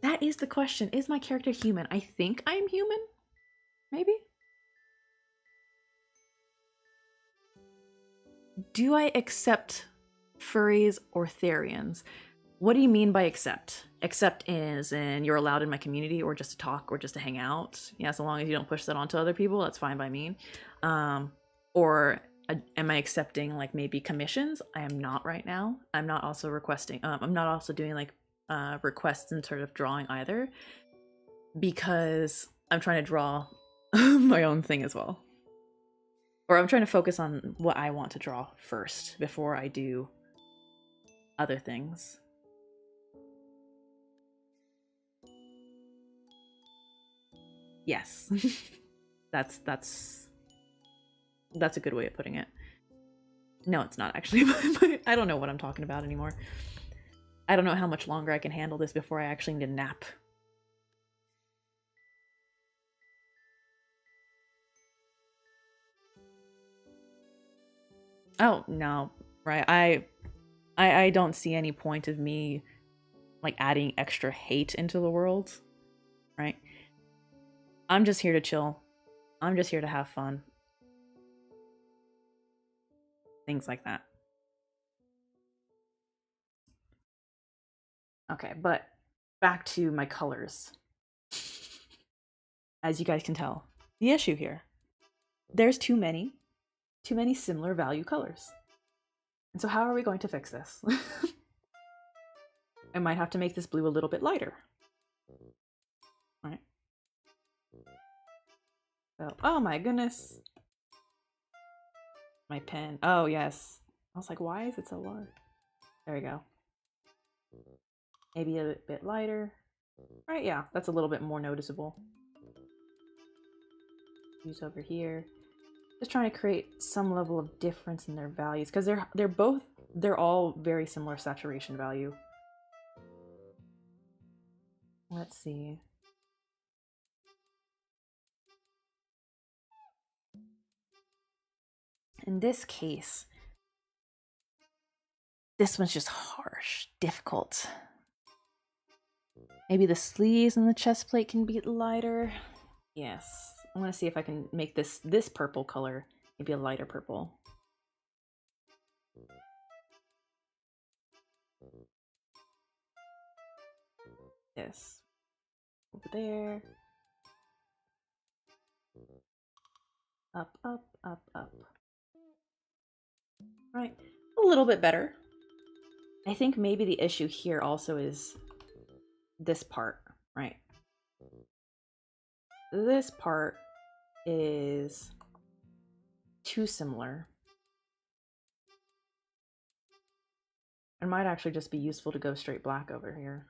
That is the question. Is my character human? I think I'm human. Maybe? Do I accept furries or Therians? What do you mean by accept? Accept is in you're allowed in my community or just to talk or just to hang out. Yeah, so long as you don't push that onto other people, that's fine by me. Or am I accepting like maybe commissions? I am not right now. I'm not also requesting, I'm not also doing like requests and sort of drawing either, because I'm trying to draw my own thing as well. Or I'm trying to focus on what I want to draw first before I do other things. Yes. that's a good way of putting it. No, it's not actually. I don't know what I'm talking about anymore. I don't know how much longer I can handle this before I actually need a nap. Oh, no. Right. I don't see any point of me like adding extra hate into the world. Right? I'm just here to chill. I'm just here to have fun. Things like that. Okay, but back to my colors. As you guys can tell, the issue here. There's too many similar value colors. And so how are we going to fix this? I might have to make this blue a little bit lighter. Right? So, oh my goodness. My pen. Oh, yes. I was like, why is it so large? There we go. Maybe a bit lighter. Right, yeah, that's a little bit more noticeable. Use over here. Just trying to create some level of difference in their values because they're all very similar saturation value. Let's see. In this case, this one's just harsh, difficult. Maybe the sleeves and the chest plate can be lighter. Yes, I'm gonna see if I can make this purple color maybe a lighter purple. This over there. Up, up, up, up. Right, a little bit better. I think maybe the issue here also is this part, right? This part is too similar. It might actually just be useful to go straight black over here.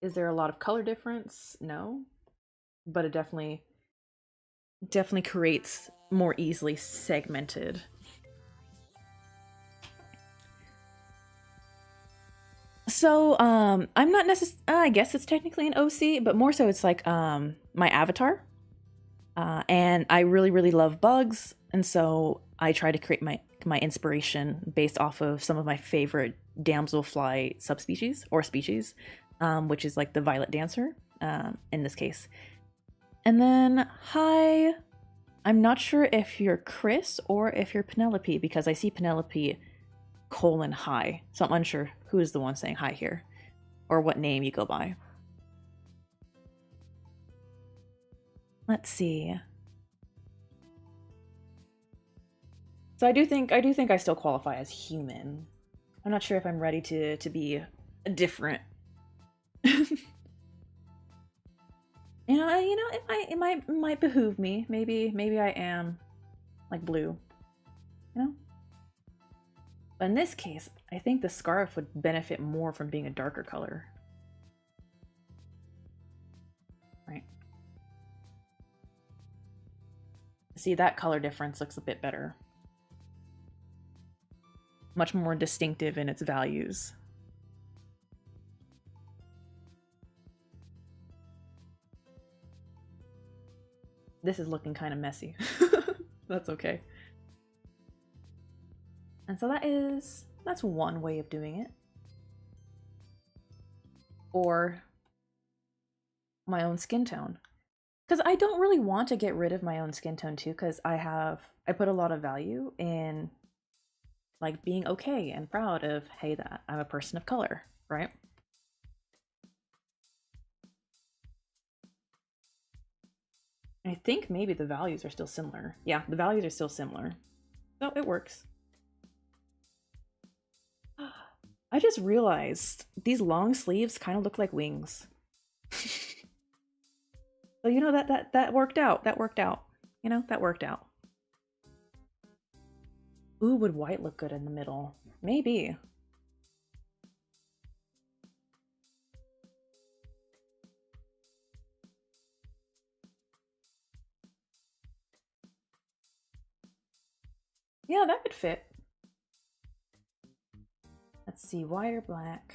Is there a lot of color difference? No, but it definitely creates more easily segmented. So I'm not necessarily, I guess it's technically an OC, but more so it's like my avatar. And I really love bugs, and so I try to create my inspiration based off of some of my favorite damselfly subspecies or species, which is like the violet dancer in this case. And then hi, I'm not sure if you're Chris or if you're Penelope because I see Penelope : hi, so I'm unsure who is the one saying hi here or what name you go by. Let's see. So I do think I still qualify as human. I'm not sure if I'm ready to be different. It might behoove me. Maybe I am like blue. You know? But in this case, I think the scarf would benefit more from being a darker color. Right. See, that color difference looks a bit better. Much more distinctive in its values. This is looking kind of messy. That's okay. And so that's one way of doing it. Or my own skin tone. Because I don't really want to get rid of my own skin tone too, because I put a lot of value in like being okay and proud of, hey, that I'm a person of color, right? I think maybe the values are still similar. Yeah, the values are still similar. So it works. I just realized these long sleeves kind of look like wings. So you know that worked out. That worked out. You know, that worked out. Ooh, would white look good in the middle? Maybe. Yeah, that could fit. Let's see, white or black?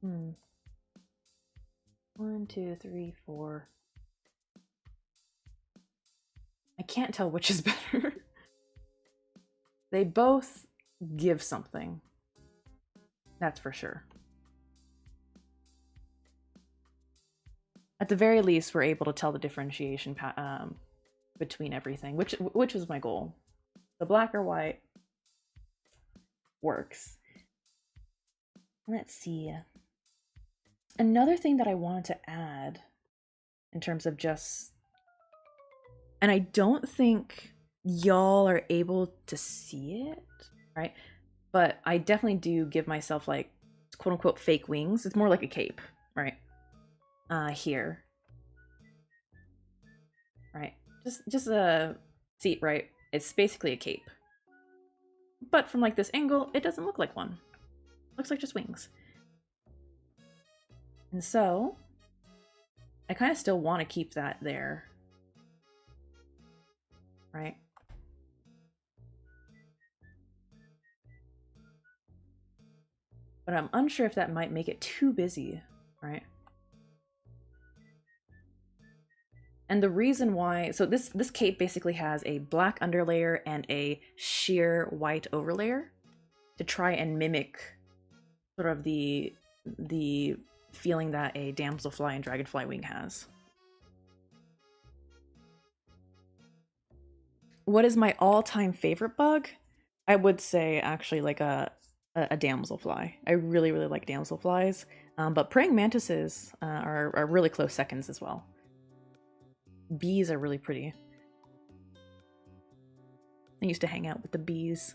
1, 2, 3, 4. I can't tell which is better. They both give something. That's for sure. At the very least, we're able to tell the differentiation between everything, which was my goal. The black or white works. Let's see. Another thing that I wanted to add in terms of just, and I don't think y'all are able to see it, right? But I definitely do give myself like quote unquote fake wings. It's more like a cape, right? Here. Right. Just a seat, right? It's basically a cape. but from like this angle, it doesn't look like one. Looks like just wings. And so, I kind of still want to keep that there. Right? But I'm unsure if that might make it too busy, right? And the reason why, so this cape basically has a black underlayer and a sheer white overlayer to try and mimic sort of the feeling that a damselfly and dragonfly wing has. What is my all-time favorite bug? I would say actually like a damselfly. I really, really like damselflies, but praying mantises are really close seconds as well. Bees are really pretty. I used to hang out with the bees.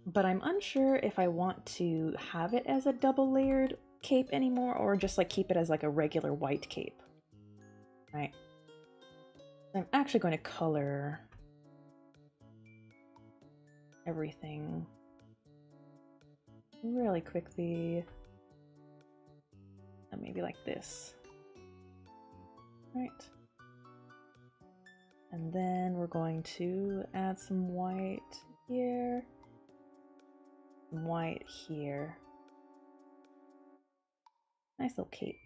But I'm unsure if I want to have it as a double layered cape anymore, or just like keep it as like a regular white cape. Right. I'm actually going to color everything really quickly. And maybe like this. Right. And then we're going to add some white here. Some white here. Nice little cape.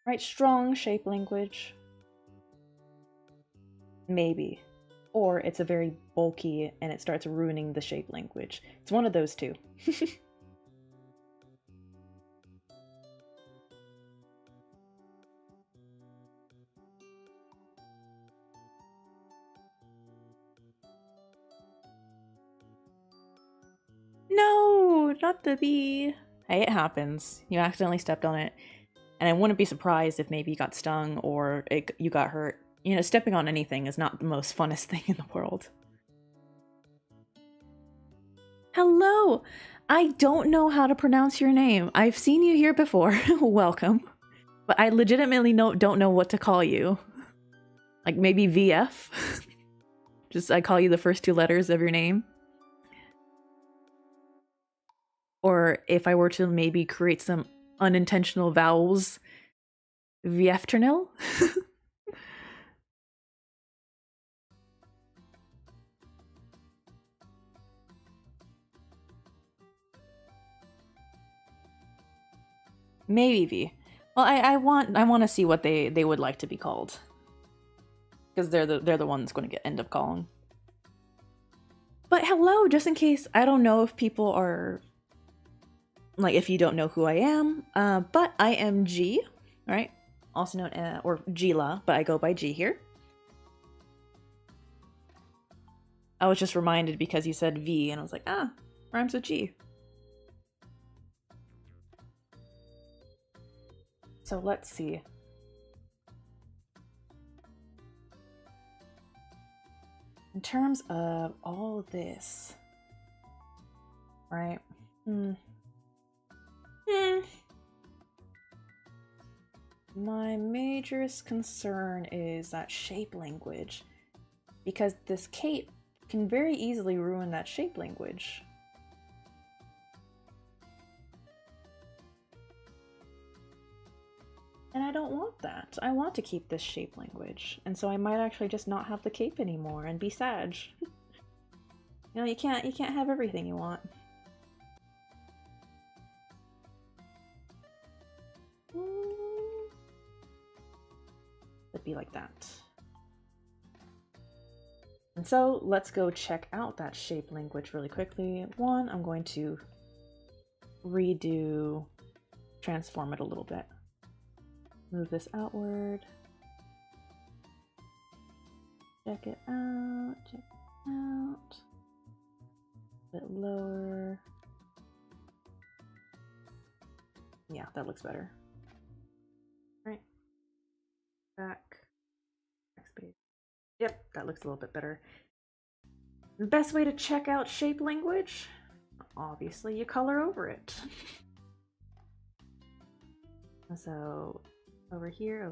Right, strong shape language. Maybe. Or it's a very bulky and it starts ruining the shape language. It's one of those two. No, not the bee. Hey, it happens. You accidentally stepped on it. And I wouldn't be surprised if maybe you got stung or you got hurt. You know, stepping on anything is not the most funnest thing in the world. Hello! I don't know how to pronounce your name. I've seen you here before. Welcome. But I legitimately don't know what to call you. Like maybe VF? Just I call you the first two letters of your name. Or if I were to maybe create some unintentional vowels, Viefternil? Maybe V. Well, I want to see what they would like to be called, because they're the ones going to end up calling. But hello, just in case, I don't know if people are like, if you don't know who I am, but I am G, right? Also known as, or Gila, but I go by G here. I was just reminded because you said V, and I was like, ah, rhymes with G. So let's see. In terms of all this, right? My majorest concern is that shape language, because this cape can very easily ruin that shape language. And I don't want that. I want to keep this shape language, and so I might actually just not have the cape anymore and be sad. You know, you can't have everything you want. It'd be like that. And so let's go check out that shape language really quickly. One, I'm going to redo, transform it a little bit. Move this outward. Check it out, check it out. A bit lower. Yeah, that looks better. Right. Back. Next page. Yep, that looks a little bit better. The best way to check out shape language? Obviously, you color over it. So, over here,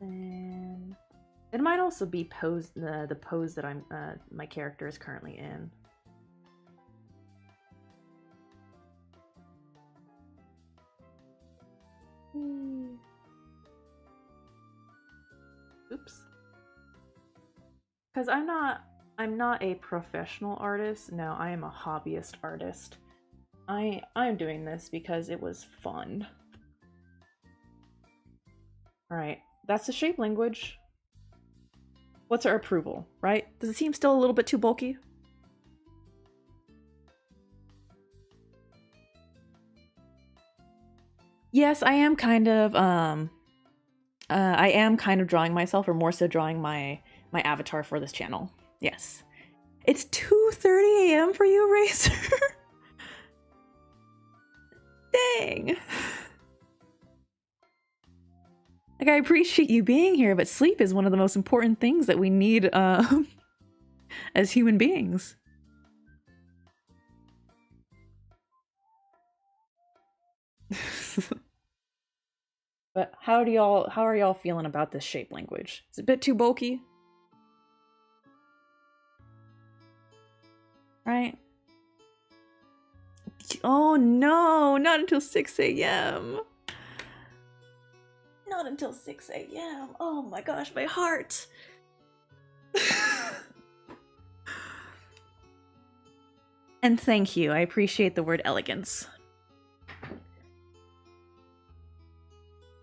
And it might also be pose the pose that I'm my character is currently in. Oops. Because I'm not a professional artist. No, I am a hobbyist artist. I'm doing this because it was fun. Alright, that's the shape language. What's our approval, right? Does it seem still a little bit too bulky? Yes, I am kind of drawing myself, or more so drawing my avatar for this channel. Yes. It's 2:30 a.m. for you, Razor? Dang. Like, I appreciate you being here, but sleep is one of the most important things that we need as human beings. But how are y'all feeling about this shape language? Is it a bit too bulky? Right? Oh no, not until 6 a.m. Not until 6 a.m. Oh my gosh, my heart. And thank you. I appreciate the word elegance.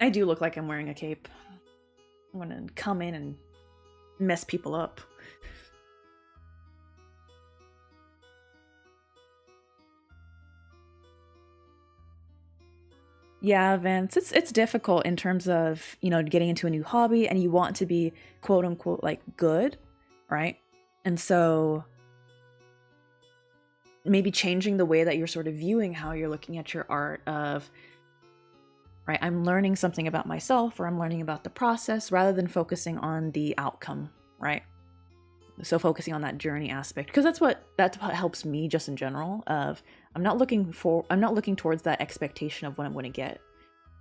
I do look like I'm wearing a cape. I'm gonna come in and mess people up. Yeah, Vince, it's difficult in terms of, you know, getting into a new hobby and you want to be quote unquote like good, right? And so maybe changing the way that you're sort of viewing how you're looking at your art of, right, I'm learning something about myself, or I'm learning about the process, rather than focusing on the outcome, right? So focusing on that journey aspect, because that's what helps me just in general. Of I'm not looking towards that expectation of what I'm going to get.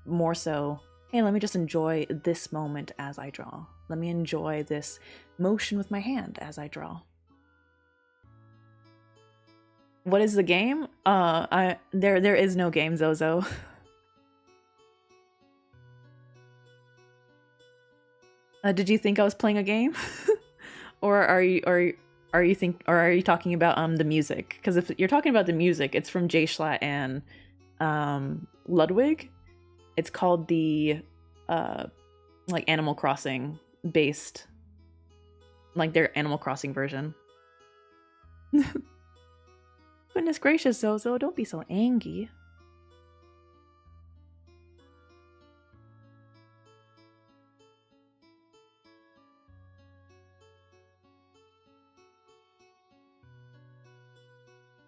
More so, hey, let me just enjoy this moment as I draw. Let me enjoy this motion with my hand as I draw. What is the game? There is no game, Zozo. Did you think I was playing a game? Or are you talking about the music? Because if you're talking about the music, it's from J Schlatt and Ludwig. It's called the like Animal Crossing based, like their Animal Crossing version. Goodness gracious, Zozo, don't be so angry.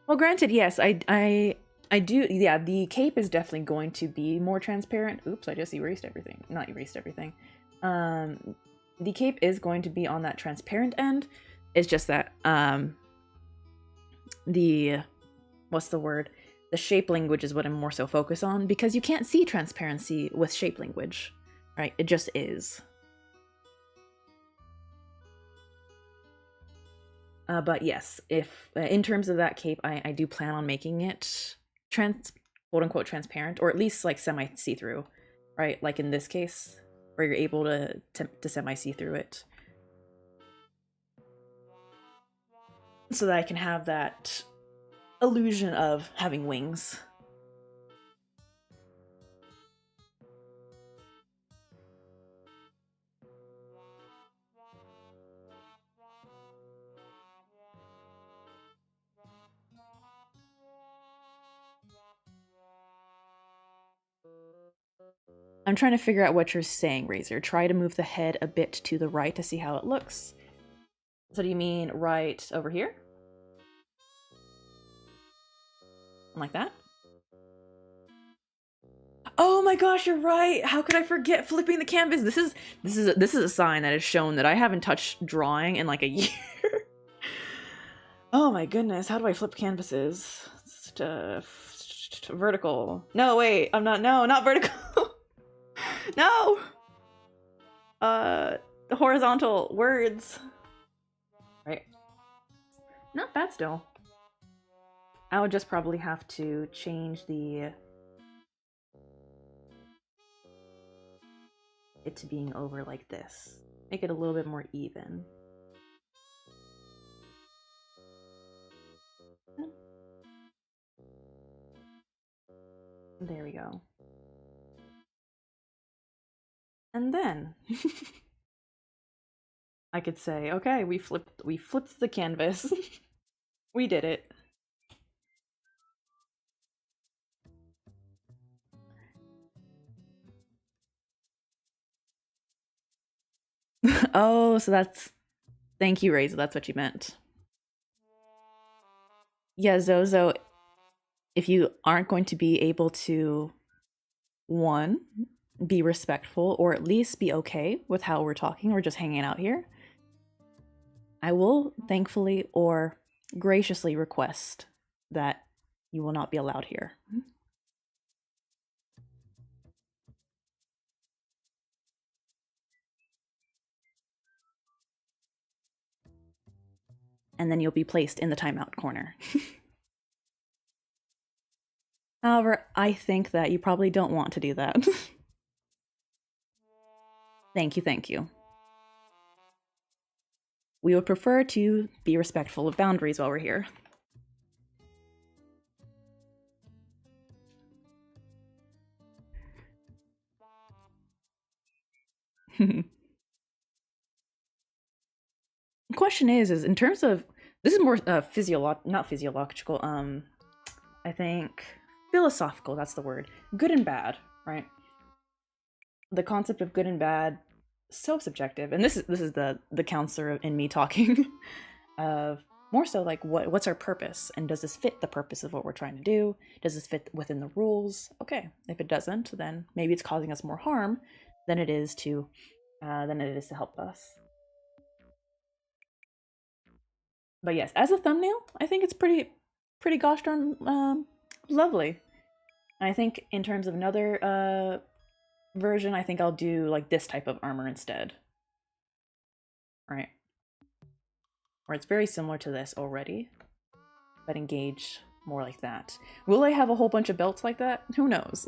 Well, granted, yes, I do. Yeah, the cape is definitely going to be more transparent. Oops, I just erased everything. Not erased everything. The cape is going to be on that transparent end. It's just that the what's the word? The shape language is what I'm more so focused on, because you can't see transparency with shape language, right? It just is. But yes, if in terms of that cape, I do plan on making it quote unquote transparent, or at least like semi see-through, right? Like in this case, where you're able to semi see through it, so that I can have that illusion of having wings. I'm trying to figure out what you're saying, Razor. Try to move the head a bit to the right to see how it looks. So do you mean right over here? Like that? Oh my gosh, you're right. How could I forget flipping the canvas? This is a sign that has shown that I haven't touched drawing in like a year. Oh my goodness, how do I flip canvases? Vertical. No, wait, I'm not. No, not vertical. No. The horizontal words. Right. Not bad still. I would just probably have to change it to being over like this. Make it a little bit more even. There we go. And then I could say, okay, we flipped the canvas. We did it. Oh, so that's thank you, Razor. That's what you meant. Yeah, Zozo, if you aren't going to be able to one, be respectful or at least be okay with how we're talking or just hanging out here, I will thankfully or graciously request that you will not be allowed here. And then you'll be placed in the timeout corner. However, I think that you probably don't want to do that. Thank you, thank you. We would prefer to be respectful of boundaries while we're here. The question is in terms of this is more not physiological. I think philosophical. That's the word. Good and bad, right? The concept of good and bad, so subjective. And this is the counselor in me talking. Of more so like what's our purpose, and does this fit the purpose of what we're trying to do? Does this fit within the rules? Okay, if it doesn't, then maybe it's causing us more harm than it is to help us. But yes, as a thumbnail, I think it's pretty gosh darn lovely. And I think in terms of another version, I think I'll do like this type of armor instead. Right. Where it's very similar to this already, but engaged more like that. Will I have a whole bunch of belts like that? Who knows?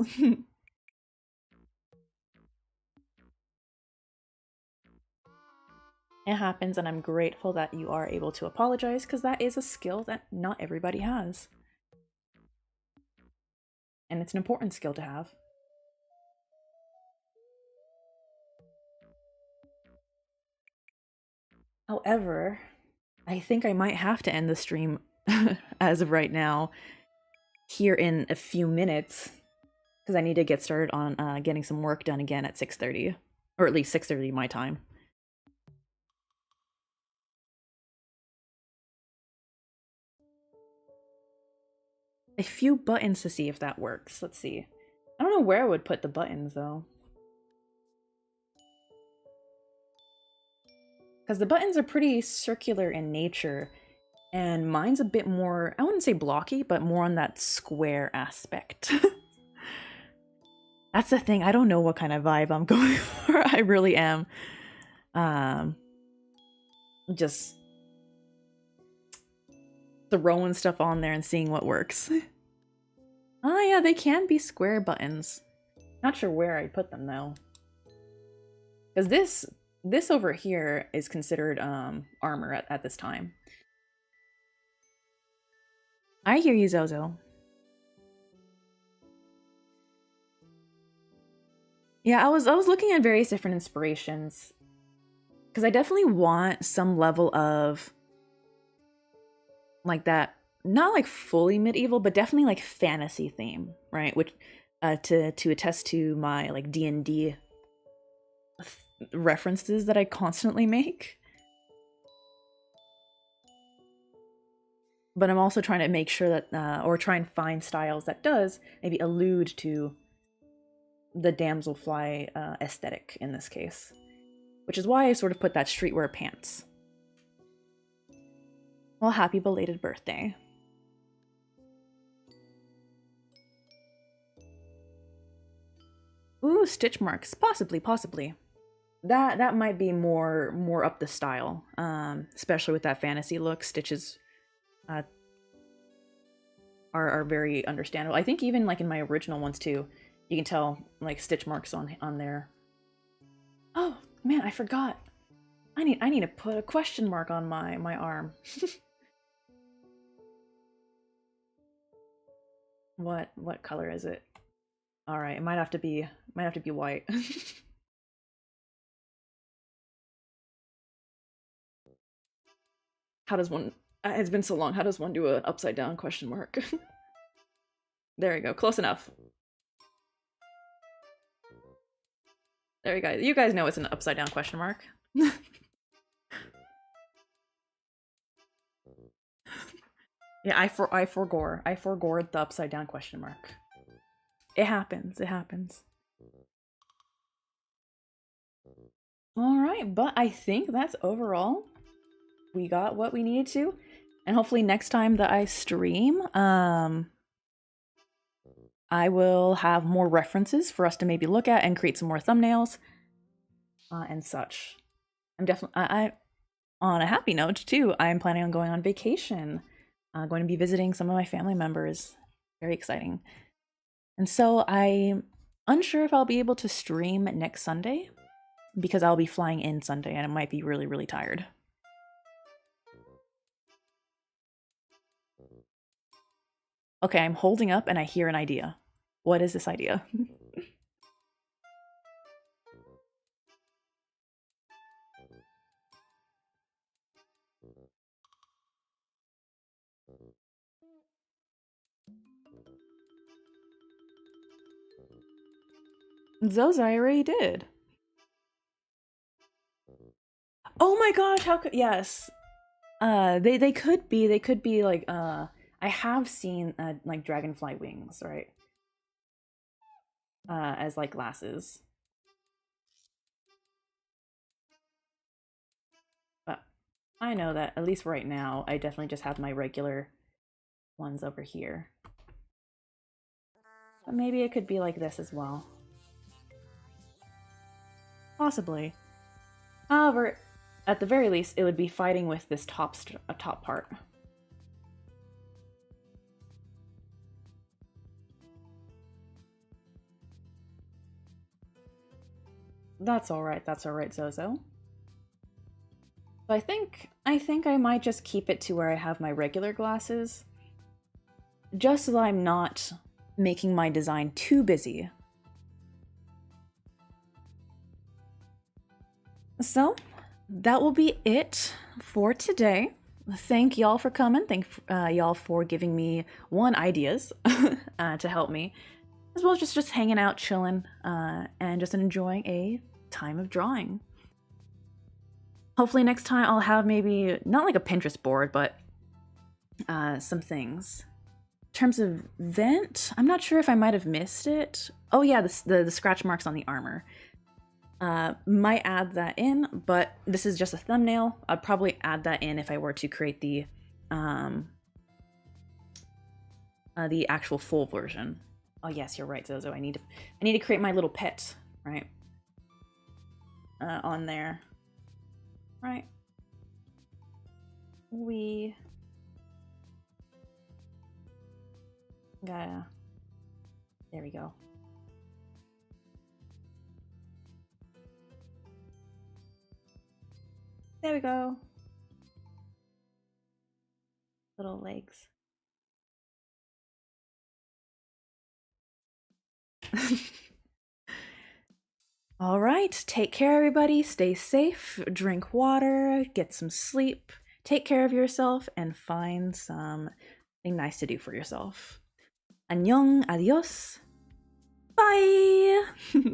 It happens, and I'm grateful that you are able to apologize, because that is a skill that not everybody has. And it's an important skill to have. However, I think I might have to end the stream as of right now, here in a few minutes, because I need to get started on getting some work done again at 6:30, or at least 6:30 my time. A few buttons to see if that works. Let's see. I don't know where I would put the buttons though, because the buttons are pretty circular in nature, and mine's a bit more, I wouldn't say blocky, but more on that square aspect. That's the thing, I don't know what kind of vibe I'm going for. I really am just throwing stuff on there and seeing what works. Oh yeah, they can be square buttons. Not sure where I put them though, because this over here is considered armor at this time. I hear you, Zozo. Yeah, I was looking at various different inspirations, because I definitely want some level of like that, not like fully medieval, but definitely like fantasy theme, right? Which to attest to my like D&D references that I constantly make. But I'm also trying to make sure that or try and find styles that does maybe allude to the damselfly aesthetic in this case, which is why I sort of put that streetwear pants. Well, happy belated birthday. Ooh, stitch marks. Possibly. that might be more up the style, especially with that fantasy look. Stitches uh, are very understandable. I think even like in my original ones too, you can tell like stitch marks on there. Oh man, I forgot. I need to put a question mark on my arm. What color is it? All right, it might have to be white. How does one? It's been so long. How does one do an upside down question mark? There we go. Close enough. There you go. You guys know it's an upside down question mark. Yeah, I forgored the upside down question mark. It happens. It happens. All right, but I think that's overall. We got what we needed to, and hopefully next time that I stream, I will have more references for us to maybe look at and create some more thumbnails and such. I'm definitely I on a happy note too. I'm planning on going on vacation. Going to be visiting some of my family members. Very exciting. And so I'm unsure if I'll be able to stream next Sunday because I'll be flying in Sunday and I might be really, really tired. Okay, I'm holding up and I hear an idea. What is this idea? Those I already did. Oh my gosh, how could yes. They could be like I have seen like dragonfly wings, right? As like glasses. But I know that at least right now I definitely just have my regular ones over here. But maybe it could be like this as well. Possibly. However, at the very least, it would be fighting with this top part. That's all right, Zozo. So I think I might just keep it to where I have my regular glasses, just so that I'm not making my design too busy. So that will be it for today. Thank y'all for coming. Thank y'all for giving me ideas to help me, as well as just hanging out, chilling, and just enjoying a time of drawing. Hopefully next time I'll have maybe not like a Pinterest board, but some things. In terms of vent, I'm not sure if I might have missed it. Oh yeah, the scratch marks on the armor. Might add that in, but this is just a thumbnail. I'd probably add that in if I were to create the actual full version. Oh yes, you're right, Zozo. I need to create my little pet, right? On there, right? We gotta. There we go. There we go. Little legs. All right, take care, everybody. Stay safe, drink water, get some sleep, take care of yourself, and find something nice to do for yourself. Annyeong, adios, bye!